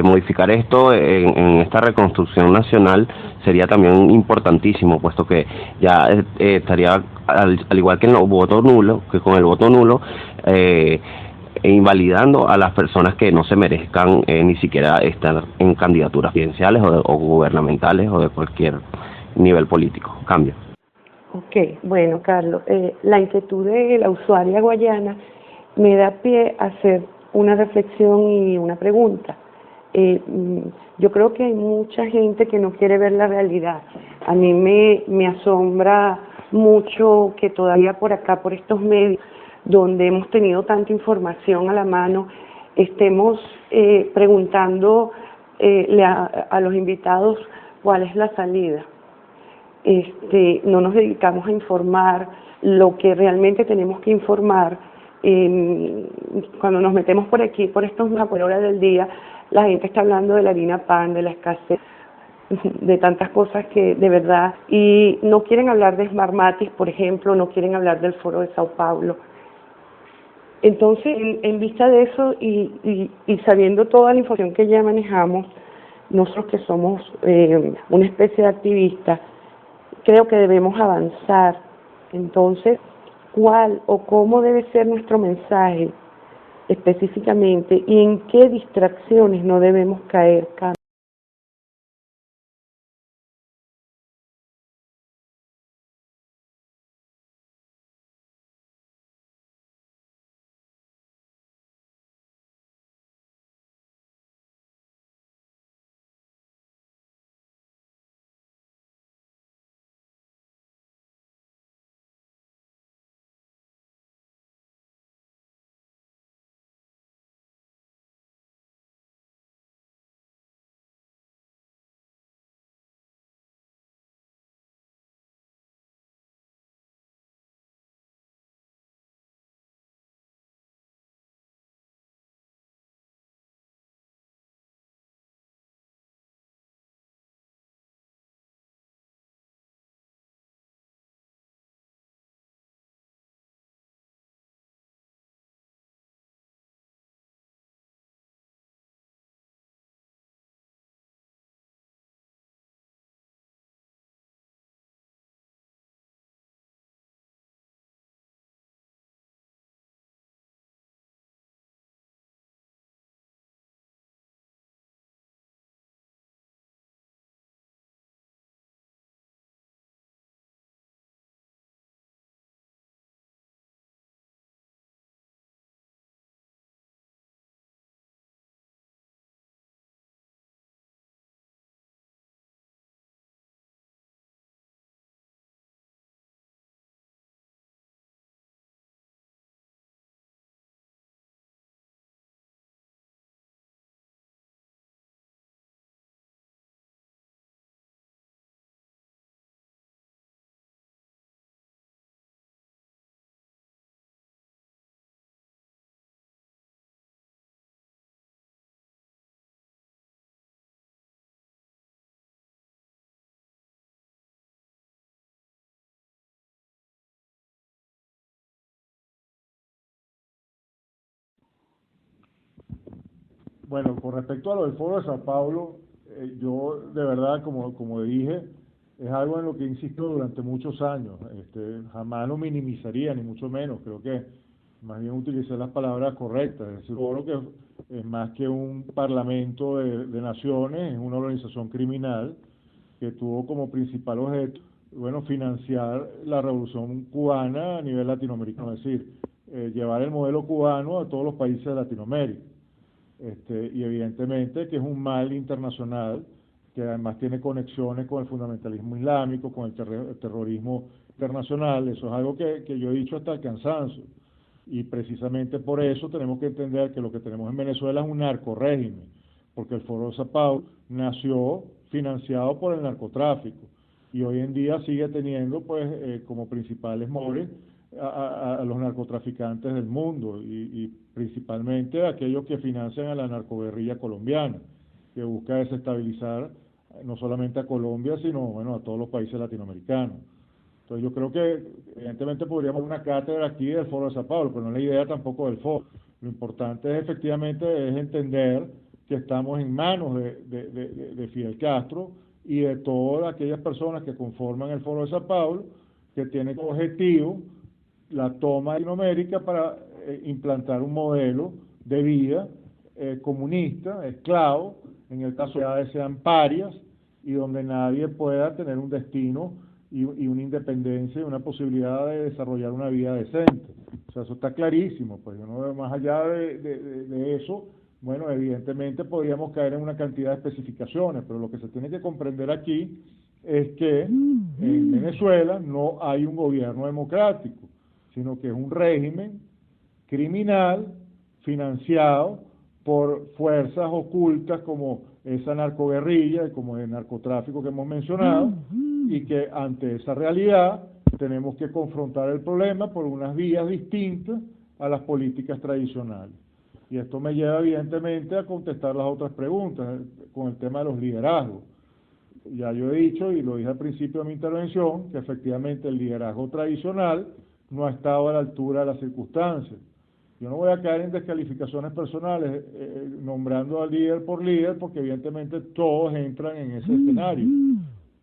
Modificar esto en esta reconstrucción nacional sería también importantísimo, puesto que ya estaría, al igual que en el voto nulo, que con el voto nulo, invalidando a las personas que no se merezcan ni siquiera estar en candidaturas presidenciales o gubernamentales o de cualquier nivel político. Cambio. Ok, bueno, Carlos, la inquietud de la usuaria guayana me da pie a hacer una reflexión y una pregunta. Yo creo que hay mucha gente que no quiere ver la realidad. A mí me asombra mucho que todavía por acá, por estos medios, donde hemos tenido tanta información a la mano, estemos preguntando a los invitados cuál es la salida. No nos dedicamos a informar lo que realmente tenemos que informar. Cuando nos metemos por aquí, por estos por horas del día, la gente está hablando de la harina pan, de la escasez, de tantas cosas que de verdad, y no quieren hablar de Smartmatic, por ejemplo, no quieren hablar del Foro de Sao Paulo. Entonces, en vista de eso y sabiendo toda la información que ya manejamos, nosotros que somos una especie de activistas, creo que debemos avanzar. Entonces, ¿cuál o cómo debe ser nuestro mensaje específicamente y en qué distracciones no debemos caer? Bueno, con respecto a lo del Foro de Sao Paulo, yo de verdad, como dije, es algo en lo que insisto durante muchos años. Jamás lo minimizaría, ni mucho menos. Creo que más bien utilicé las palabras correctas. Es decir, foro que es más que un parlamento de naciones, es una organización criminal que tuvo como principal objeto, bueno, financiar la revolución cubana a nivel latinoamericano, es decir, llevar el modelo cubano a todos los países de Latinoamérica. Y evidentemente que es un mal internacional que además tiene conexiones con el fundamentalismo islámico, con el terrorismo internacional. Eso es algo que yo he dicho hasta el cansancio. Y precisamente por eso tenemos que entender que lo que tenemos en Venezuela es un narcorrégimen, porque el Foro de Sao Paulo nació financiado por el narcotráfico y hoy en día sigue teniendo pues como principales motores a los narcotraficantes del mundo y principalmente a aquellos que financian a la narcoguerrilla colombiana, que busca desestabilizar no solamente a Colombia, sino bueno, a todos los países latinoamericanos. Entonces yo creo que evidentemente podríamos dar una cátedra aquí del Foro de Sao Paulo, pero no es la idea tampoco del foro. Lo importante es efectivamente es entender que estamos en manos de Fidel Castro y de todas aquellas personas que conforman el Foro de Sao Paulo, que tienen como objetivo la toma de Latinoamérica para implantar un modelo de vida comunista, esclavo, en el caso de que sean parias y donde nadie pueda tener un destino y una independencia y una posibilidad de desarrollar una vida decente. O sea, eso está clarísimo, pues yo no veo más allá de eso. Bueno, evidentemente podríamos caer en una cantidad de especificaciones, pero lo que se tiene que comprender aquí es que en Venezuela no hay un gobierno democrático, sino que es un régimen criminal financiado por fuerzas ocultas como esa narcoguerrilla y como el narcotráfico que hemos mencionado, y que ante esa realidad tenemos que confrontar el problema por unas vías distintas a las políticas tradicionales. Y esto me lleva evidentemente a contestar las otras preguntas con el tema de los liderazgos. Ya yo he dicho, y lo dije al principio de mi intervención, que efectivamente el liderazgo tradicional no ha estado a la altura de las circunstancias. Yo no voy a caer en descalificaciones personales nombrando al líder por líder, porque evidentemente todos entran en ese escenario.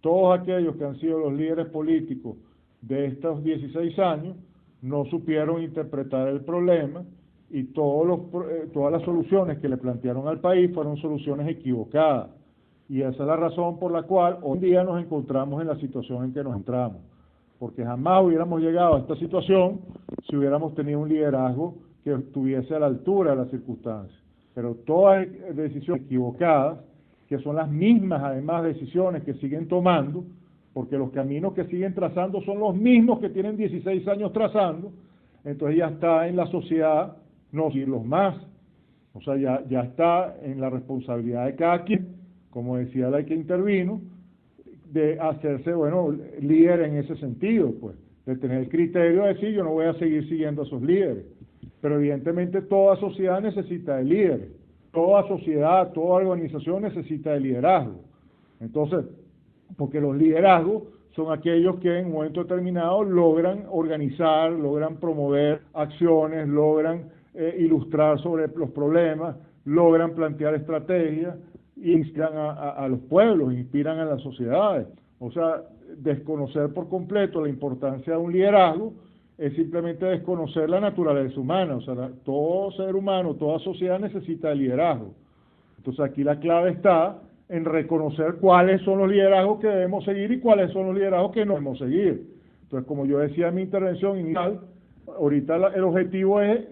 Todos aquellos que han sido los líderes políticos de estos 16 años no supieron interpretar el problema y todas las soluciones que le plantearon al país fueron soluciones equivocadas. Y esa es la razón por la cual hoy en día nos encontramos en la situación en que nos encontramos. Porque jamás hubiéramos llegado a esta situación si hubiéramos tenido un liderazgo que estuviese a la altura de las circunstancias. Pero todas decisiones equivocadas, que son las mismas además decisiones que siguen tomando, porque los caminos que siguen trazando son los mismos que tienen 16 años trazando, entonces ya está en la sociedad no seguirlos más. O sea, ya está en la responsabilidad de cada quien, como decía la que intervino, de hacerse, bueno, líder en ese sentido, pues, de tener el criterio de decir, yo no voy a seguir siguiendo a esos líderes. Pero evidentemente toda sociedad necesita de líderes, toda sociedad, toda organización necesita de liderazgo. Entonces, porque los liderazgos son aquellos que en un momento determinado logran organizar, logran promover acciones, logran ilustrar sobre los problemas, logran plantear estrategias, e inspiran a los pueblos, inspiran a las sociedades. O sea, desconocer por completo la importancia de un liderazgo es simplemente desconocer la naturaleza humana. O sea, todo ser humano, toda sociedad necesita de liderazgo. Entonces aquí la clave está en reconocer cuáles son los liderazgos que debemos seguir y cuáles son los liderazgos que no debemos seguir. Entonces, como yo decía en mi intervención inicial, ahorita el objetivo es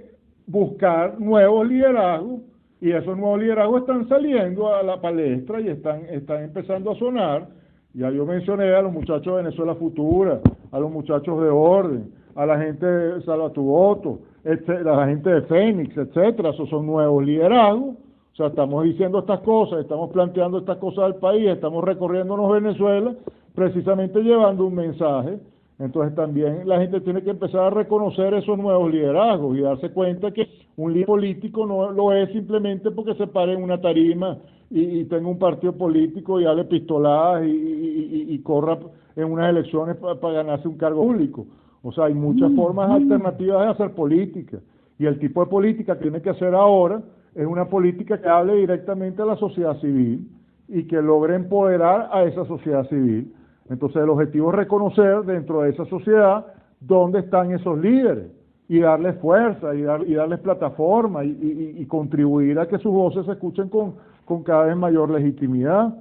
buscar nuevos liderazgos, y esos nuevos liderazgos están saliendo a la palestra y están empezando a sonar. Ya yo mencioné a los muchachos de Venezuela Futura, a los muchachos de Orden, a la gente de Salva tu Voto, a la gente de Fénix, etcétera. Esos son nuevos liderazgos. O sea, estamos diciendo estas cosas, estamos planteando estas cosas al país, estamos recorriéndonos Venezuela, precisamente llevando un mensaje. Entonces también la gente tiene que empezar a reconocer esos nuevos liderazgos y darse cuenta que un líder político no lo es simplemente porque se pare en una tarima y tenga un partido político y haga pistoladas y corra en unas elecciones para ganarse un cargo público. O sea, hay muchas formas alternativas de hacer política, y el tipo de política que tiene que hacer ahora es una política que hable directamente a la sociedad civil y que logre empoderar a esa sociedad civil. Entonces el objetivo es reconocer dentro de esa sociedad dónde están esos líderes y darles fuerza y darles plataforma y contribuir a que sus voces se escuchen con cada vez mayor legitimidad,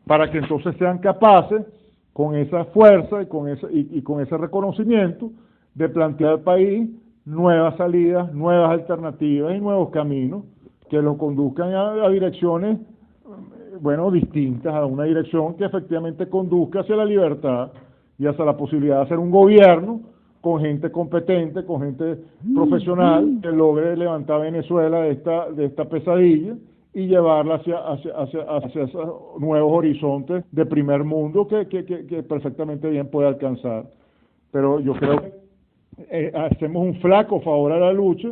para que entonces sean capaces, con esa fuerza y con ese reconocimiento, de plantear al país nuevas salidas, nuevas alternativas y nuevos caminos que lo conduzcan a direcciones, bueno, distintas, a una dirección que efectivamente conduzca hacia la libertad y hacia la posibilidad de hacer un gobierno con gente competente, con gente profesional, que logre levantar a Venezuela de esta pesadilla y llevarla hacia esos nuevos horizontes de primer mundo que perfectamente bien puede alcanzar. Pero yo creo que hacemos un flaco favor a la lucha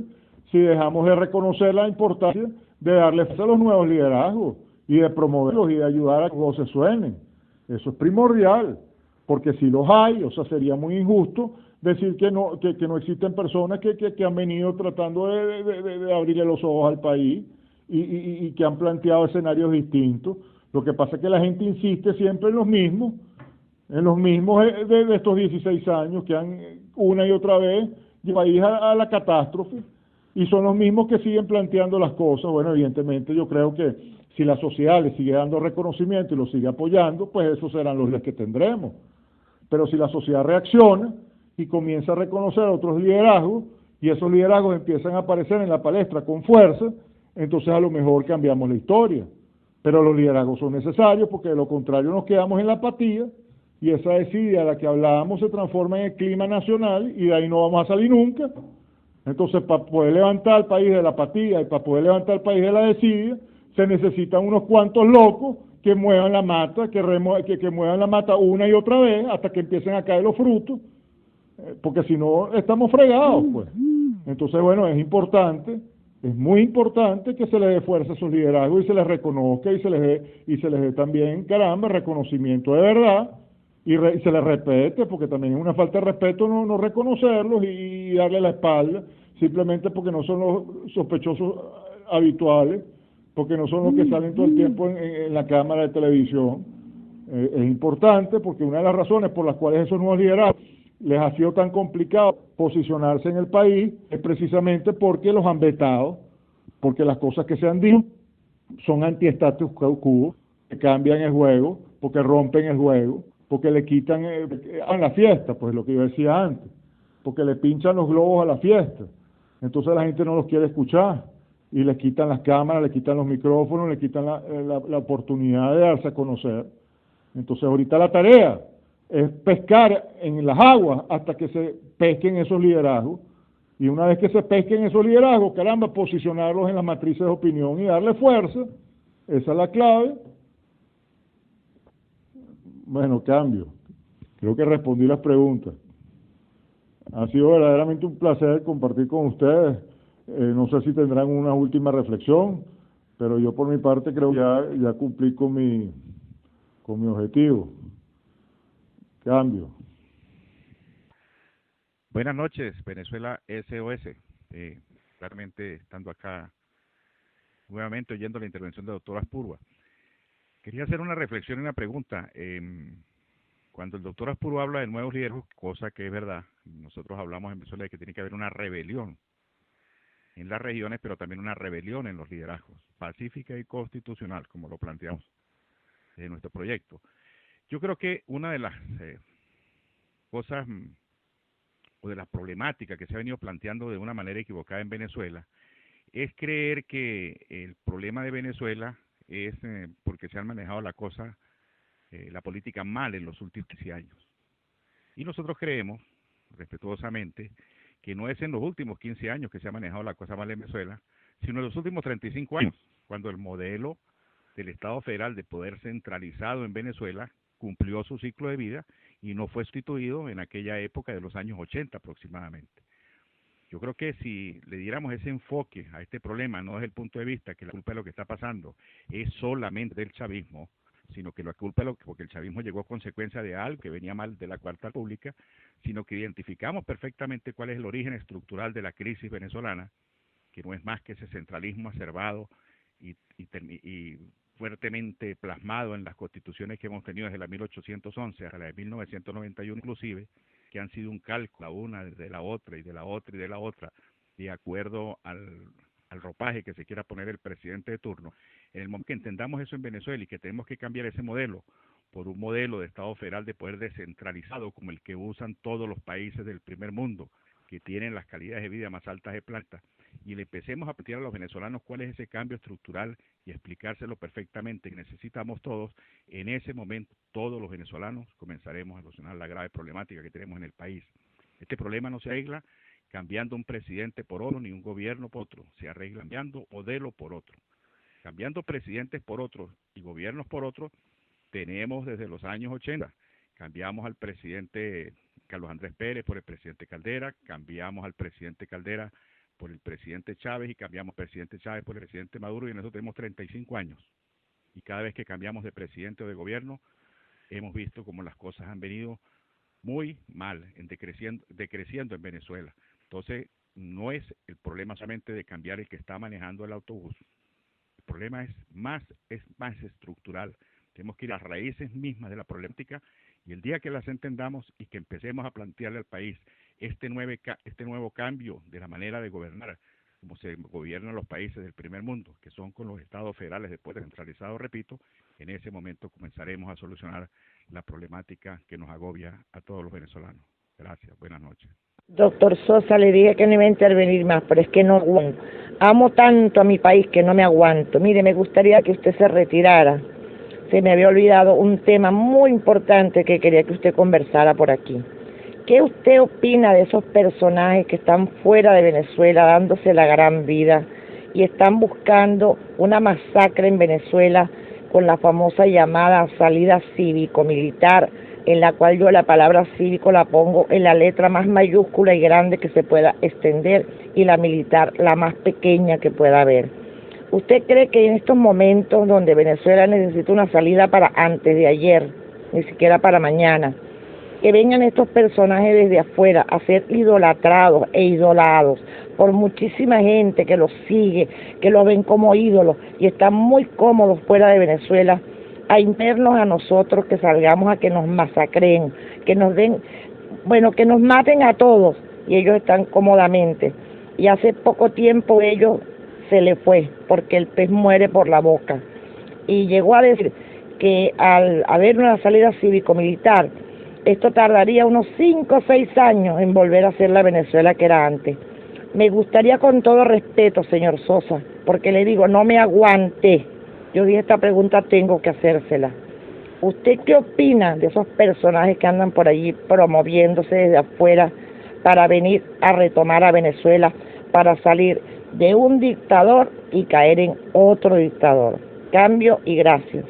si dejamos de reconocer la importancia de darle fuerza a los nuevos liderazgos y de promoverlos y de ayudar a que los voces suenen. Eso es primordial, porque si los hay, o sea, sería muy injusto decir que no existen personas que han venido tratando de abrirle los ojos al país y que han planteado escenarios distintos. Lo que pasa es que la gente insiste siempre en los mismos de estos 16 años que han una y otra vez llevado al país a la catástrofe, y son los mismos que siguen planteando las cosas. Bueno, evidentemente yo creo que si la sociedad le sigue dando reconocimiento y lo sigue apoyando, pues esos serán los días que tendremos. Pero si la sociedad reacciona y comienza a reconocer otros liderazgos, y esos liderazgos empiezan a aparecer en la palestra con fuerza, entonces a lo mejor cambiamos la historia. Pero los liderazgos son necesarios, porque de lo contrario nos quedamos en la apatía, y esa desidia de la que hablábamos se transforma en el clima nacional, y de ahí no vamos a salir nunca. Entonces, para poder levantar al país de la apatía y para poder levantar al país de la desidia, se necesitan unos cuantos locos que muevan la mata, que muevan la mata una y otra vez hasta que empiecen a caer los frutos, porque si no estamos fregados, pues. Entonces, bueno, es muy importante que se les dé fuerza a esos liderazgos y se les reconozca y se les dé también, caramba, reconocimiento de verdad y se les respete, porque también es una falta de respeto no reconocerlos y darle la espalda, simplemente porque no son los sospechosos habituales, porque no son los que salen todo el tiempo en la cámara de televisión. Es importante porque una de las razones por las cuales esos nuevos liderazgos les ha sido tan complicado posicionarse en el país es precisamente porque los han vetado, porque las cosas que se han dicho son anti-status quo, que cambian el juego, porque rompen el juego, porque le quitan a la fiesta, pues lo que yo decía antes, porque le pinchan los globos a la fiesta. Entonces la gente no los quiere escuchar y les quitan las cámaras, le quitan los micrófonos, le quitan la oportunidad de darse a conocer. Entonces ahorita la tarea es pescar en las aguas hasta que se pesquen esos liderazgos, y una vez que se pesquen esos liderazgos, caramba, posicionarlos en las matrices de opinión y darle fuerza. Esa es la clave. Bueno, cambio. Creo que respondí las preguntas. Ha sido verdaderamente un placer compartir con ustedes. No sé si tendrán una última reflexión, pero yo por mi parte creo que ya cumplí con mi objetivo. Cambio. Buenas noches, Venezuela SOS. Claramente estando acá nuevamente oyendo la intervención del doctor Aspurua. Quería hacer una reflexión y una pregunta. Cuando el doctor Aspurua habla de nuevos liderazgos, cosa que es verdad, nosotros hablamos en Venezuela de que tiene que haber una rebelión en las regiones, pero también una rebelión en los liderazgos, pacífica y constitucional, como lo planteamos en nuestro proyecto. Yo creo que una de las cosas o de las problemáticas que se ha venido planteando de una manera equivocada en Venezuela es creer que el problema de Venezuela es porque se han manejado la política mal en los últimos 15 años. Y nosotros creemos, respetuosamente, que no es en los últimos 15 años que se ha manejado la cosa mal en Venezuela, sino en los últimos 35 años, cuando el modelo del Estado federal de poder centralizado en Venezuela cumplió su ciclo de vida y no fue sustituido en aquella época de los años 80 aproximadamente. Yo creo que si le diéramos ese enfoque a este problema, no desde el punto de vista que la culpa de lo que está pasando es solamente del chavismo, sino que la culpa es porque el chavismo llegó a consecuencia de algo que venía mal de la Cuarta República, sino que identificamos perfectamente cuál es el origen estructural de la crisis venezolana, que no es más que ese centralismo acervado y fuertemente plasmado en las constituciones que hemos tenido desde la 1811 hasta la de 1991 inclusive, que han sido un cálculo, una de la otra y de la otra y de la otra, de acuerdo al ropaje que se quiera poner el presidente de turno. En el momento que entendamos eso en Venezuela y que tenemos que cambiar ese modelo por un modelo de Estado federal de poder descentralizado como el que usan todos los países del primer mundo, que tienen las calidades de vida más altas de planeta, y le empecemos a plantear a los venezolanos cuál es ese cambio estructural y explicárselo perfectamente que necesitamos todos, en ese momento todos los venezolanos comenzaremos a solucionar la grave problemática que tenemos en el país. Este problema no se arregla cambiando un presidente por otro ni un gobierno por otro, se arregla cambiando modelo por otro. Cambiando presidentes por otros y gobiernos por otros, tenemos desde los años 80, cambiamos al presidente Carlos Andrés Pérez por el presidente Caldera, cambiamos al presidente Caldera por el presidente Chávez y cambiamos al presidente Chávez por el presidente Maduro, y en eso tenemos 35 años. Y cada vez que cambiamos de presidente o de gobierno, hemos visto como las cosas han venido muy mal, decreciendo en Venezuela. Entonces, no es el problema solamente de cambiar el que está manejando el autobús. El problema es más estructural. Tenemos que ir a las raíces mismas de la problemática, y el día que las entendamos y que empecemos a plantearle al país este nuevo cambio de la manera de gobernar, como se gobiernan los países del primer mundo, que son con los estados federales después descentralizados, repito, en ese momento comenzaremos a solucionar la problemática que nos agobia a todos los venezolanos. Gracias, buenas noches. Doctor Sosa, le dije que no iba a intervenir más, pero es que no aguanto. Amo tanto a mi país que no me aguanto. Mire, me gustaría que usted se retirara. Se me había olvidado un tema muy importante que quería que usted conversara por aquí. ¿Qué usted opina de esos personajes que están fuera de Venezuela dándose la gran vida y están buscando una masacre en Venezuela con la famosa llamada salida cívico-militar, en la cual yo la palabra cívico la pongo en la letra más mayúscula y grande que se pueda extender, y la militar la más pequeña que pueda haber? ¿Usted cree que en estos momentos donde Venezuela necesita una salida para antes de ayer, ni siquiera para mañana, que vengan estos personajes desde afuera a ser idolatrados e idolados por muchísima gente que los sigue, que los ven como ídolos y están muy cómodos fuera de Venezuela, a imponernos a nosotros que salgamos a que nos masacren, que nos den, que nos maten a todos, y ellos están cómodamente? Y hace poco tiempo ellos se le fue, porque el pez muere por la boca, y llegó a decir que al haber una salida cívico-militar, esto tardaría unos 5 o 6 años en volver a ser la Venezuela que era antes. Me gustaría, con todo respeto, señor Sosa, porque le digo, no me aguanté. Yo dije, esta pregunta tengo que hacérsela. ¿Usted qué opina de esos personajes que andan por allí promoviéndose desde afuera para venir a retomar a Venezuela, para salir de un dictador y caer en otro dictador? Cambio y gracias.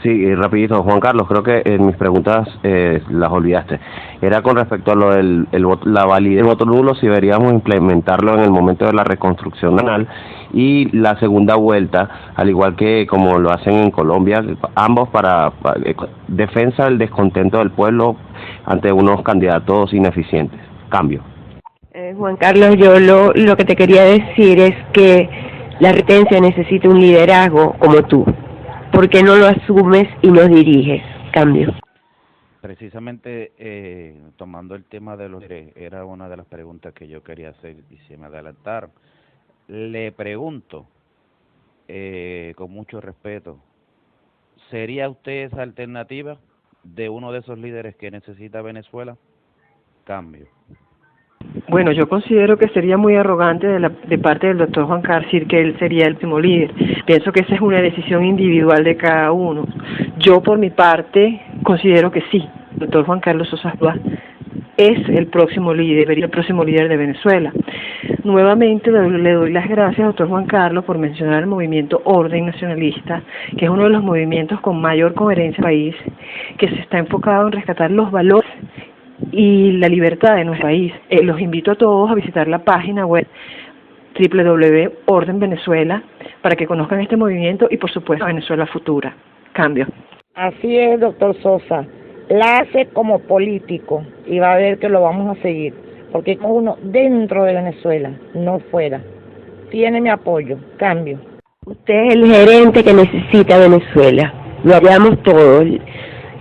Sí, rapidito, Juan Carlos, creo que en mis preguntas las olvidaste. Era con respecto a lo del la validez del voto nulo, si deberíamos implementarlo en el momento de la reconstrucción nacional, y la segunda vuelta, al igual que como lo hacen en Colombia, ambos para defensa del descontento del pueblo ante unos candidatos ineficientes. Cambio. Juan Carlos, yo lo que te quería decir es que la retencia necesita un liderazgo como tú. ¿Por qué no lo asumes y nos diriges? Cambio. Precisamente tomando el tema de los era una de las preguntas que yo quería hacer y se me adelantaron. Le pregunto, con mucho respeto, ¿sería usted esa alternativa de uno de esos líderes que necesita Venezuela? Cambio. Bueno, yo considero que sería muy arrogante de parte del doctor Juan Carlos decir que él sería el último líder. Pienso que esa es una decisión individual de cada uno. Yo, por mi parte, considero que sí, el doctor Juan Carlos Sosa es el próximo líder, el próximo líder de Venezuela. Nuevamente le doy las gracias al doctor Juan Carlos por mencionar el movimiento Orden Nacionalista, que es uno de los movimientos con mayor coherencia en el país, que se está enfocado en rescatar los valores y la libertad de nuestro país. Los invito a todos a visitar la página web www.Orden Venezuela para que conozcan este movimiento y, por supuesto, Venezuela Futura. Cambio. Así es, doctor Sosa. La hace como político y va a ver que lo vamos a seguir. porque como uno dentro de Venezuela, no fuera. Tiene mi apoyo. Cambio. Usted es el gerente que necesita Venezuela. Lo hablamos todos.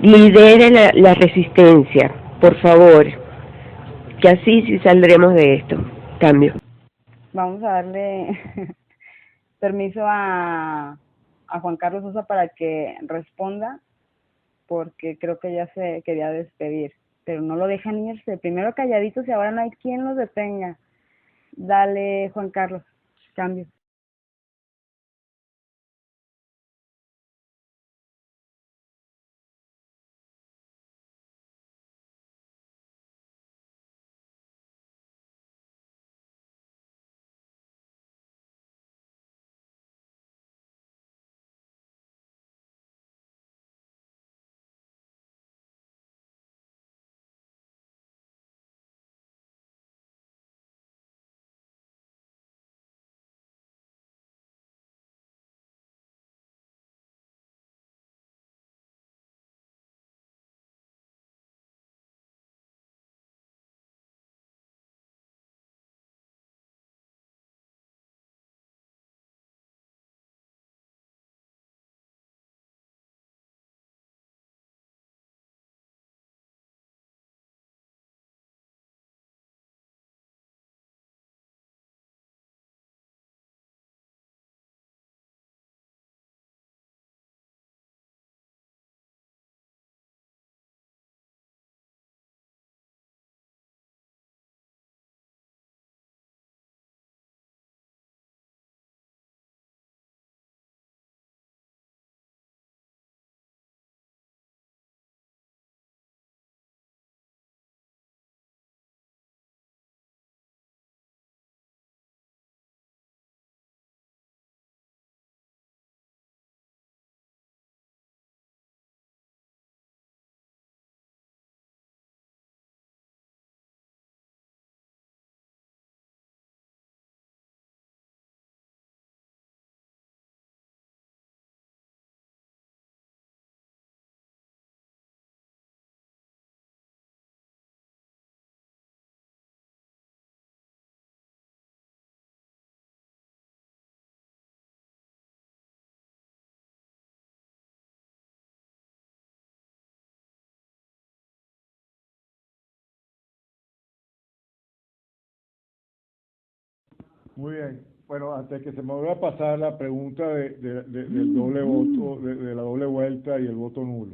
Lidere la resistencia, por favor. Que así sí saldremos de esto. Cambio. Vamos a darle permiso a Juan Carlos Sosa para que responda, porque creo que ya se quería despedir, pero no lo dejan irse. Primero calladitos y ahora no hay quien los detenga. Dale, Juan Carlos. Cambio. Muy bien. Bueno, antes que se me vaya a pasar la pregunta del doble voto, de la doble vuelta y el voto nulo.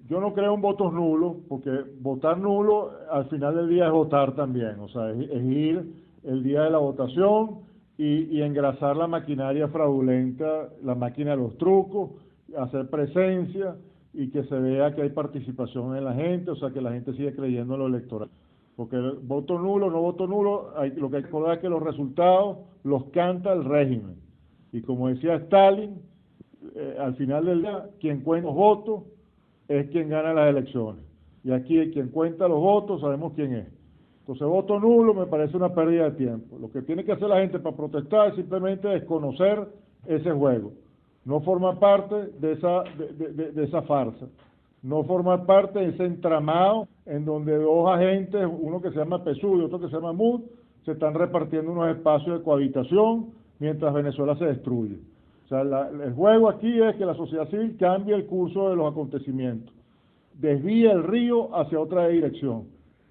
Yo no creo en votos nulos, porque votar nulo al final del día es votar también. O sea, es ir el día de la votación y engrasar la maquinaria fraudulenta, la máquina de los trucos, hacer presencia y que se vea que hay participación en la gente, o sea, que la gente sigue creyendo en lo electoral. Porque voto nulo, no voto nulo, lo que hay que recordar es que los resultados los canta el régimen. Y como decía Stalin, al final del día, quien cuenta los votos es quien gana las elecciones. Y aquí quien cuenta los votos sabemos quién es. Entonces, voto nulo me parece una pérdida de tiempo. Lo que tiene que hacer la gente para protestar es simplemente desconocer ese juego. No formar parte de esa farsa. No formar parte de ese entramado en donde dos agentes, uno que se llama PSUV y otro que se llama MUD, se están repartiendo unos espacios de cohabitación mientras Venezuela se destruye. O sea, el juego aquí es que la sociedad civil cambie el curso de los acontecimientos, desvíe el río hacia otra dirección.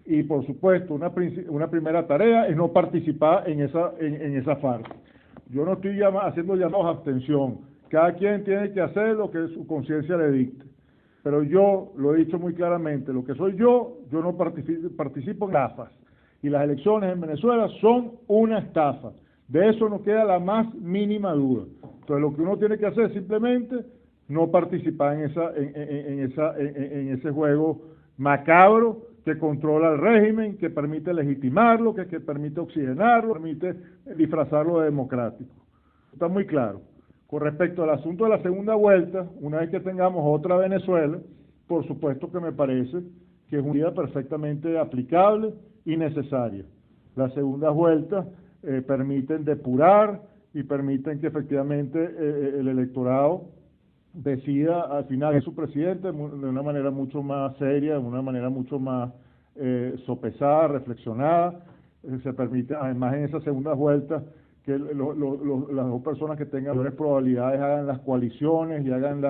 Y por supuesto, una primera tarea es no participar en esa farsa. Yo no estoy haciendo llamados a abstención. Cada quien tiene que hacer lo que su conciencia le dicte. Pero yo lo he dicho muy claramente, lo que soy yo no participo en estafas. Y las elecciones en Venezuela son una estafa. De eso no queda la más mínima duda. Entonces lo que uno tiene que hacer es simplemente no participar en ese juego macabro que controla el régimen, que permite legitimarlo, que permite oxigenarlo, permite disfrazarlo de democrático. Está muy claro. Con respecto al asunto de la segunda vuelta, una vez que tengamos otra Venezuela, por supuesto que me parece que es una medida perfectamente aplicable y necesaria. Las segundas vueltas permiten depurar y permiten que efectivamente el electorado decida al final de su presidente de una manera mucho más seria, de una manera mucho más sopesada, reflexionada. Se permite, además, en esa segunda vuelta, que las dos personas que tengan mayores probabilidades hagan las coaliciones y hagan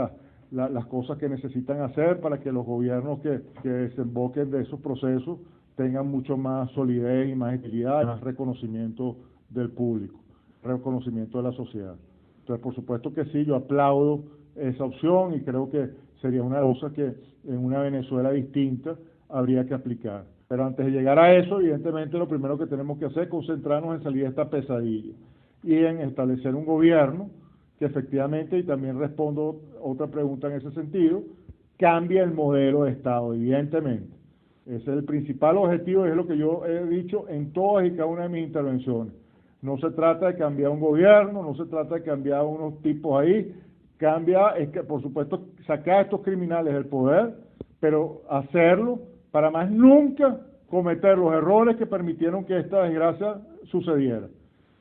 las cosas que necesitan hacer para que los gobiernos que desemboquen de esos procesos tengan mucho más solidez y más utilidad, más reconocimiento del público, reconocimiento de la sociedad. Entonces, por supuesto que sí, yo aplaudo esa opción y creo que sería una cosa que en una Venezuela distinta habría que aplicar. Pero antes de llegar a eso, evidentemente lo primero que tenemos que hacer es concentrarnos en salir de esta pesadilla y en establecer un gobierno que efectivamente, y también respondo otra pregunta en ese sentido, cambie el modelo de Estado, evidentemente. Ese es el principal objetivo y es lo que yo he dicho en todas y cada una de mis intervenciones. No se trata de cambiar un gobierno, no se trata de cambiar unos tipos ahí, es que, por supuesto, sacar a estos criminales del poder, pero hacerlo para más nunca cometer los errores que permitieron que esta desgracia sucediera.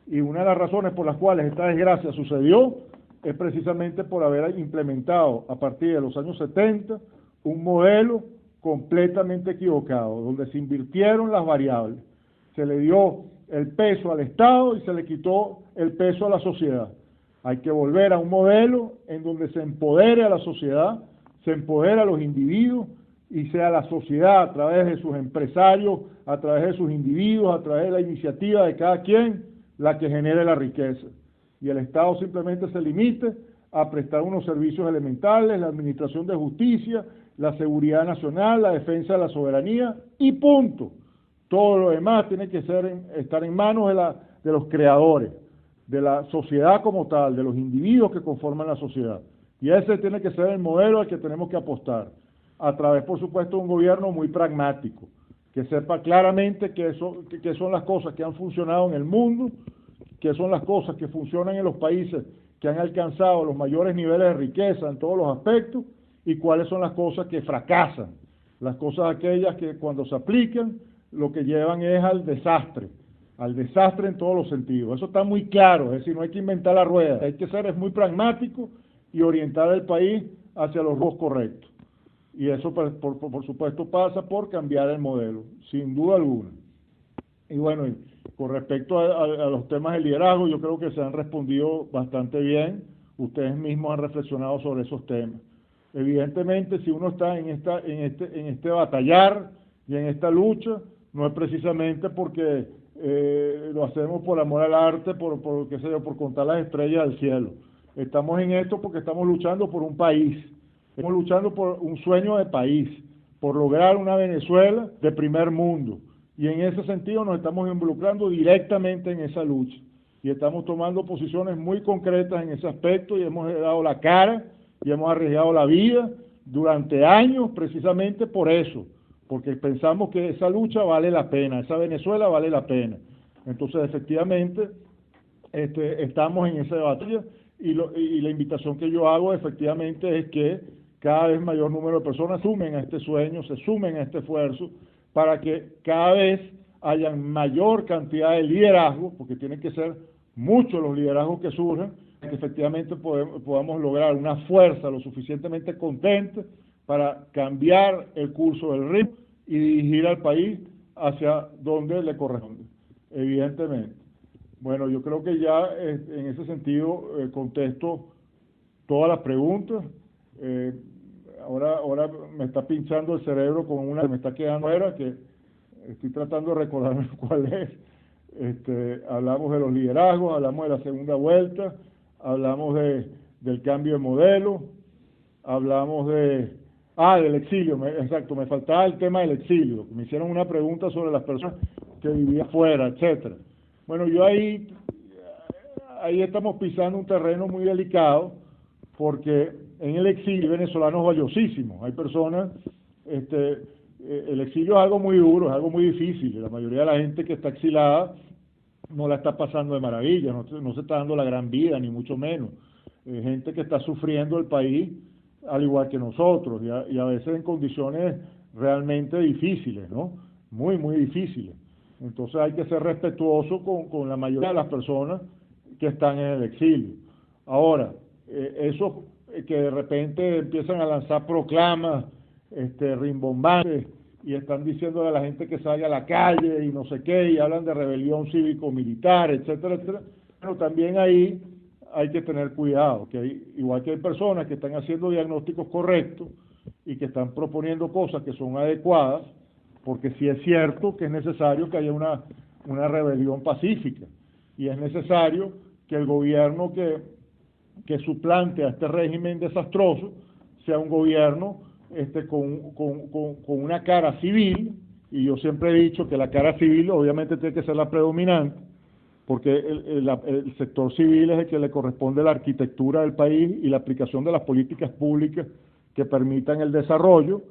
Y una de las razones por las cuales esta desgracia sucedió es precisamente por haber implementado a partir de los años 70 un modelo completamente equivocado, donde se invirtieron las variables, se le dio el peso al Estado y se le quitó el peso a la sociedad. Hay que volver a un modelo en donde se empodere a la sociedad, se empodere a los individuos y sea la sociedad a través de sus empresarios, a través de sus individuos, a través de la iniciativa de cada quien, la que genere la riqueza. Y el Estado simplemente se limite a prestar unos servicios elementales, la administración de justicia, la seguridad nacional, la defensa de la soberanía y punto. Todo lo demás tiene que estar en manos de los creadores, de la sociedad como tal, de los individuos que conforman la sociedad. Y ese tiene que ser el modelo al que tenemos que apostar, a través, por supuesto, de un gobierno muy pragmático, que sepa claramente qué son las cosas que han funcionado en el mundo, qué son las cosas que funcionan en los países que han alcanzado los mayores niveles de riqueza en todos los aspectos, y cuáles son las cosas que fracasan, las cosas aquellas que cuando se aplican lo que llevan es al desastre en todos los sentidos. Eso está muy claro, es decir, no hay que inventar la rueda, hay que ser muy pragmático y orientar el país hacia los rumbos correctos. Y eso, por supuesto, pasa por cambiar el modelo, sin duda alguna. Y bueno, con respecto a los temas de liderazgo, yo creo que se han respondido bastante bien, ustedes mismos han reflexionado sobre esos temas. Evidentemente, si uno está en este batallar y en esta lucha, no es precisamente porque lo hacemos por amor al arte, por contar las estrellas del cielo. Estamos en esto porque estamos luchando por un país, estamos luchando por un sueño de país, por lograr una Venezuela de primer mundo. Y en ese sentido nos estamos involucrando directamente en esa lucha. Y estamos tomando posiciones muy concretas en ese aspecto y hemos dado la cara y hemos arriesgado la vida durante años precisamente por eso, porque pensamos que esa lucha vale la pena, esa Venezuela vale la pena. Entonces, efectivamente, estamos en esa batalla y la invitación que yo hago efectivamente es que cada vez mayor número de personas sumen a este sueño, se sumen a este esfuerzo, para que cada vez haya mayor cantidad de liderazgo, porque tienen que ser muchos los liderazgos que surjan, que efectivamente podamos lograr una fuerza lo suficientemente contente para cambiar el curso del ritmo y dirigir al país hacia donde le corresponde, evidentemente. Bueno, yo creo que ya en ese sentido contesto todas las preguntas. Ahora me está pinchando el cerebro con una que me está quedando fuera, que estoy tratando de recordarme cuál es. Hablamos de los liderazgos, hablamos de la segunda vuelta, hablamos del cambio de modelo, hablamos del exilio, exacto, me faltaba el tema del exilio. Me hicieron una pregunta sobre las personas que vivían fuera, etcétera. Bueno, yo ahí estamos pisando un terreno muy delicado, porque en el exilio venezolano es valiosísimo. Hay personas, el exilio es algo muy duro, es algo muy difícil. La mayoría de la gente que está exilada no la está pasando de maravilla, no se está dando la gran vida, ni mucho menos. Gente que está sufriendo el país al igual que nosotros, y a veces en condiciones realmente difíciles, ¿no? Muy, muy difíciles. Entonces hay que ser respetuoso con la mayoría de las personas que están en el exilio. Ahora, esos que de repente empiezan a lanzar proclamas rimbombantes y están diciéndole a la gente que salga a la calle y no sé qué, y hablan de rebelión cívico-militar, etcétera, etcétera. Pero también ahí hay que tener cuidado, igual que hay personas que están haciendo diagnósticos correctos y que están proponiendo cosas que son adecuadas, porque sí es cierto que es necesario que haya una rebelión pacífica, y es necesario que el gobierno que suplante a este régimen desastroso sea un gobierno con una cara civil, y yo siempre he dicho que la cara civil obviamente tiene que ser la predominante, porque el sector civil es el que le corresponde la arquitectura del país y la aplicación de las políticas públicas que permitan el desarrollo,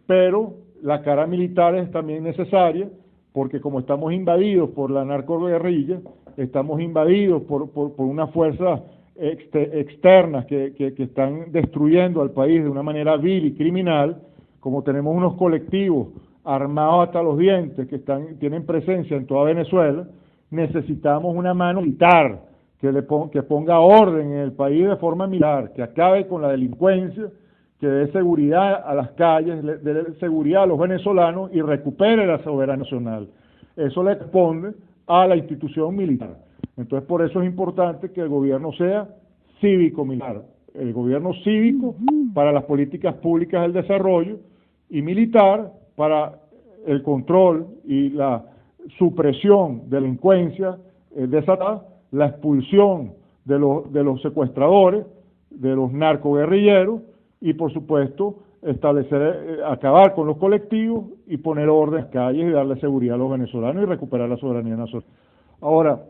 pero la cara militar es también necesaria, porque como estamos invadidos por la narcoguerrilla, estamos invadidos por unas fuerzas externas que están destruyendo al país de una manera vil y criminal, como tenemos unos colectivos armados hasta los dientes que tienen presencia en toda Venezuela, necesitamos una mano militar que ponga orden en el país de forma militar, que acabe con la delincuencia, que dé seguridad a las calles, dé seguridad a los venezolanos y recupere la soberanía nacional. Eso le responde a la institución militar. Entonces, por eso es importante que el gobierno sea cívico-militar. El gobierno cívico para las políticas públicas del desarrollo y militar para el control y la supresión de delincuencia desatada, la expulsión de los secuestradores, de los narcoguerrilleros y, por supuesto, acabar con los colectivos y poner orden en las calles y darle seguridad a los venezolanos y recuperar la soberanía nacional. Ahora,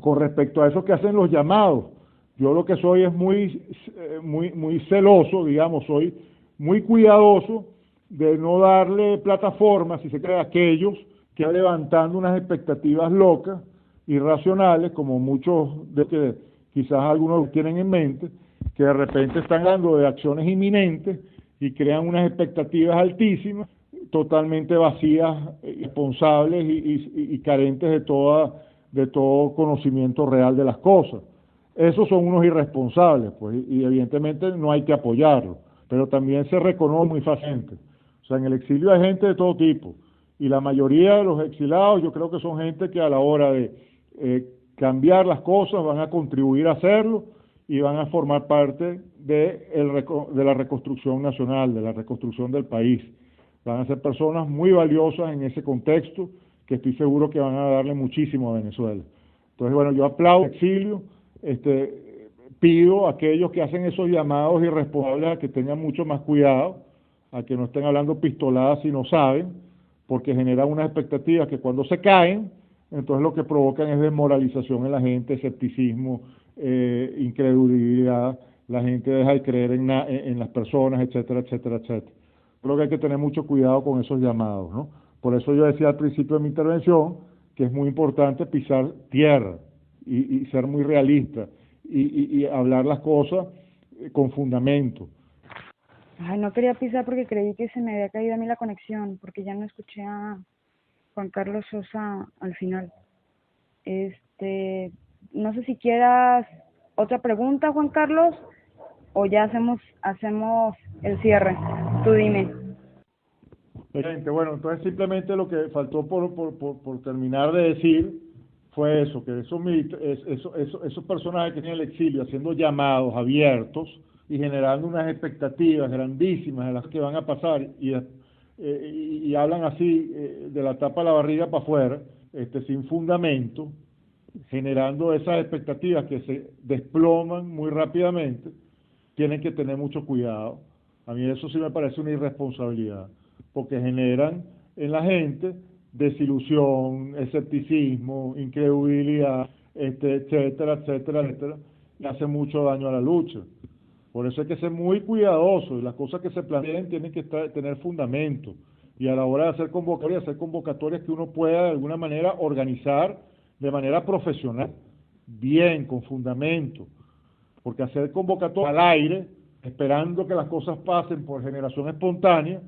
con respecto a eso que hacen los llamados, yo lo que soy es muy celoso, digamos, soy muy cuidadoso de no darle plataforma, si se cree, a aquellos que van levantando unas expectativas locas, irracionales, como muchos de que quizás algunos tienen en mente, que de repente están hablando de acciones inminentes y crean unas expectativas altísimas, totalmente vacías, irresponsables y carentes de todo conocimiento real de las cosas. Esos son unos irresponsables, pues, y evidentemente no hay que apoyarlos, pero también se reconoce muy fácilmente. O sea, en el exilio hay gente de todo tipo, y la mayoría de los exilados yo creo que son gente que a la hora de cambiar las cosas van a contribuir a hacerlo y van a formar parte de la reconstrucción nacional, de la reconstrucción del país. Van a ser personas muy valiosas en ese contexto, que estoy seguro que van a darle muchísimo a Venezuela. Entonces, bueno, yo aplaudo el exilio, pido a aquellos que hacen esos llamados irresponsables a que tengan mucho más cuidado, a que no estén hablando pistoladas si no saben, porque generan unas expectativas que cuando se caen, entonces lo que provocan es desmoralización en la gente, escepticismo, incredulidad, la gente deja de creer en las personas, etcétera, etcétera, etcétera. Creo que hay que tener mucho cuidado con esos llamados, ¿no? Por eso yo decía al principio de mi intervención que es muy importante pisar tierra y ser muy realista y hablar las cosas con fundamento. Ay, no quería pisar porque creí que se me había caído a mí la conexión, porque ya no escuché a Juan Carlos Sosa al final. No sé si quieras otra pregunta, Juan Carlos, o ya hacemos el cierre. Tú dime. Excelente. Bueno, entonces simplemente lo que faltó por terminar de decir fue eso, que esos personajes que tienen el exilio haciendo llamados abiertos y generando unas expectativas grandísimas de las que van a pasar y hablan así de la tapa a la barriga para afuera, sin fundamento, generando esas expectativas que se desploman muy rápidamente, tienen que tener mucho cuidado. A mí eso sí me parece una irresponsabilidad, porque generan en la gente desilusión, escepticismo, incredulidad, etcétera, etcétera, etcétera, y hace mucho daño a la lucha. Por eso hay que ser muy cuidadoso, y las cosas que se planteen tienen que tener fundamento, y a la hora de hacer convocatorias que uno pueda de alguna manera organizar de manera profesional, bien, con fundamento, porque hacer convocatorias al aire, esperando que las cosas pasen por generación espontánea,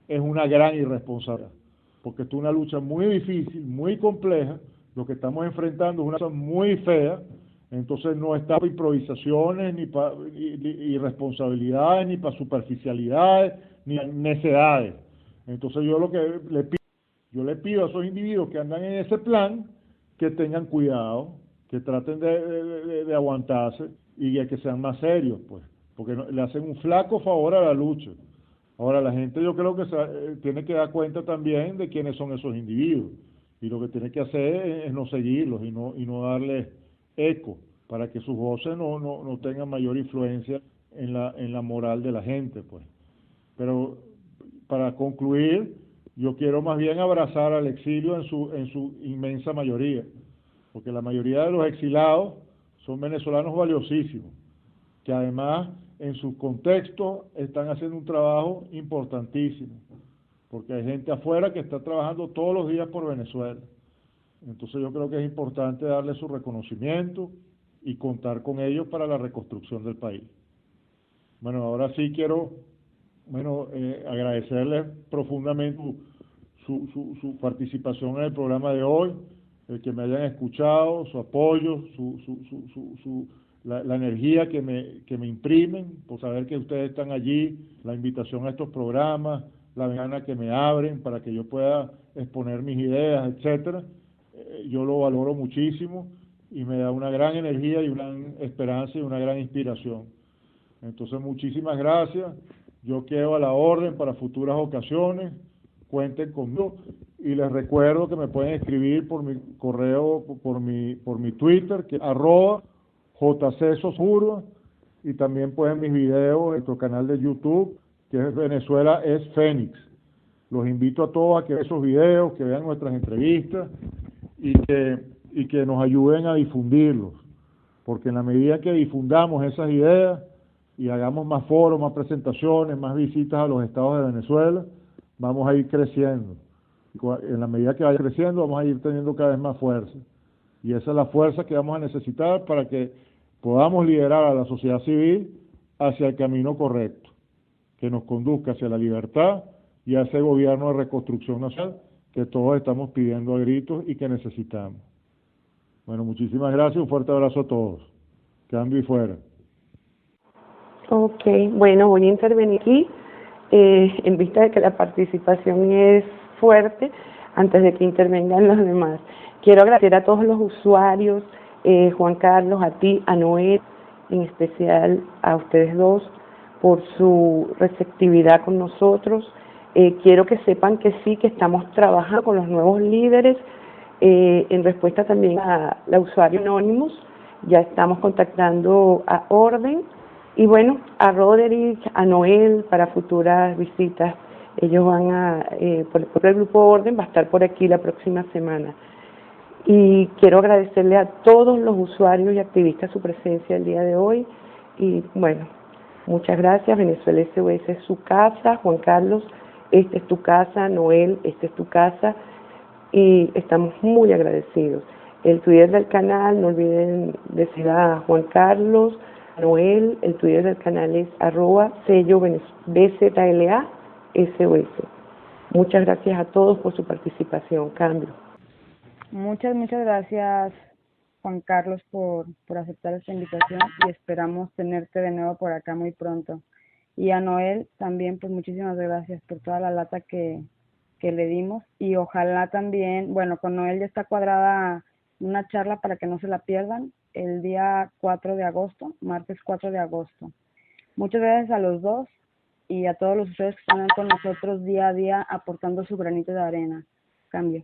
es una gran irresponsabilidad, porque esto es una lucha muy difícil, muy compleja, lo que estamos enfrentando es una cosa muy fea, entonces no está para improvisaciones, ni para irresponsabilidades, ni para superficialidades, ni necedades. Entonces yo lo que le pido a esos individuos que andan en ese plan que tengan cuidado, que traten de aguantarse y que sean más serios, pues, porque le hacen un flaco favor a la lucha. Ahora, la gente yo creo que tiene que dar cuenta también de quiénes son esos individuos, y lo que tiene que hacer es no seguirlos y no darles eco, para que sus voces no tengan mayor influencia en la moral de la gente, pues. Pero para concluir, yo quiero más bien abrazar al exilio en su inmensa mayoría, porque la mayoría de los exilados son venezolanos valiosísimos, que además en sus contextos están haciendo un trabajo importantísimo, porque hay gente afuera que está trabajando todos los días por Venezuela. Entonces yo creo que es importante darle su reconocimiento y contar con ellos para la reconstrucción del país. Bueno, ahora sí quiero agradecerles profundamente su participación en el programa de hoy, el que me hayan escuchado, su apoyo, la energía que me imprimen por saber que ustedes están allí, la invitación a estos programas, la ventana que me abren para que yo pueda exponer mis ideas, etcétera. Yo lo valoro muchísimo y me da una gran energía y una gran esperanza y una gran inspiración. Entonces, muchísimas gracias. Yo quedo a la orden para futuras ocasiones. Cuenten conmigo y les recuerdo que me pueden escribir por mi correo, por mi Twitter, que es @jcsosburba, y también pueden mis videos en nuestro canal de YouTube, que es Venezuela es Fénix. Los invito a todos a que vean esos videos, que vean nuestras entrevistas y que nos ayuden a difundirlos, porque en la medida que difundamos esas ideas y hagamos más foros, más presentaciones, más visitas a los estados de Venezuela, vamos a ir creciendo. En la medida que vaya creciendo, vamos a ir teniendo cada vez más fuerza. Y esa es la fuerza que vamos a necesitar para que podamos liderar a la sociedad civil hacia el camino correcto, que nos conduzca hacia la libertad y a ese gobierno de reconstrucción nacional que todos estamos pidiendo a gritos y que necesitamos. Bueno, muchísimas gracias, un fuerte abrazo a todos. Cambio y fuera. Ok, bueno, voy a intervenir aquí en vista de que la participación es fuerte, antes de que intervengan los demás. Quiero agradecer a todos los usuarios, Juan Carlos, a ti, a Noel, en especial a ustedes dos, por su receptividad con nosotros. Quiero que sepan que sí, que estamos trabajando con los nuevos líderes, en respuesta también a la usuario Anonymous. Ya estamos contactando a Orden, y bueno, a Roderick, a Noel, para futuras visitas. Ellos van por el grupo Orden, va a estar por aquí la próxima semana. Y quiero agradecerle a todos los usuarios y activistas su presencia el día de hoy. Y bueno, muchas gracias. Venezuela SOS es su casa. Juan Carlos, esta es tu casa. Noel, esta es tu casa. Y estamos muy agradecidos. El Twitter del canal, no olviden decir a Juan Carlos, Noel, el Twitter del canal es @BZLA SOS. Muchas gracias a todos por su participación. Cambio. Muchas gracias, Juan Carlos, por aceptar esta invitación, y esperamos tenerte de nuevo por acá muy pronto. Y a Noel también, pues muchísimas gracias por toda la lata que le dimos, y ojalá también, bueno, con Noel ya está cuadrada una charla para que no se la pierdan el día 4 de agosto, martes 4 de agosto. Muchas gracias a los dos y a todos los usuarios que están con nosotros día a día aportando su granito de arena. Cambio.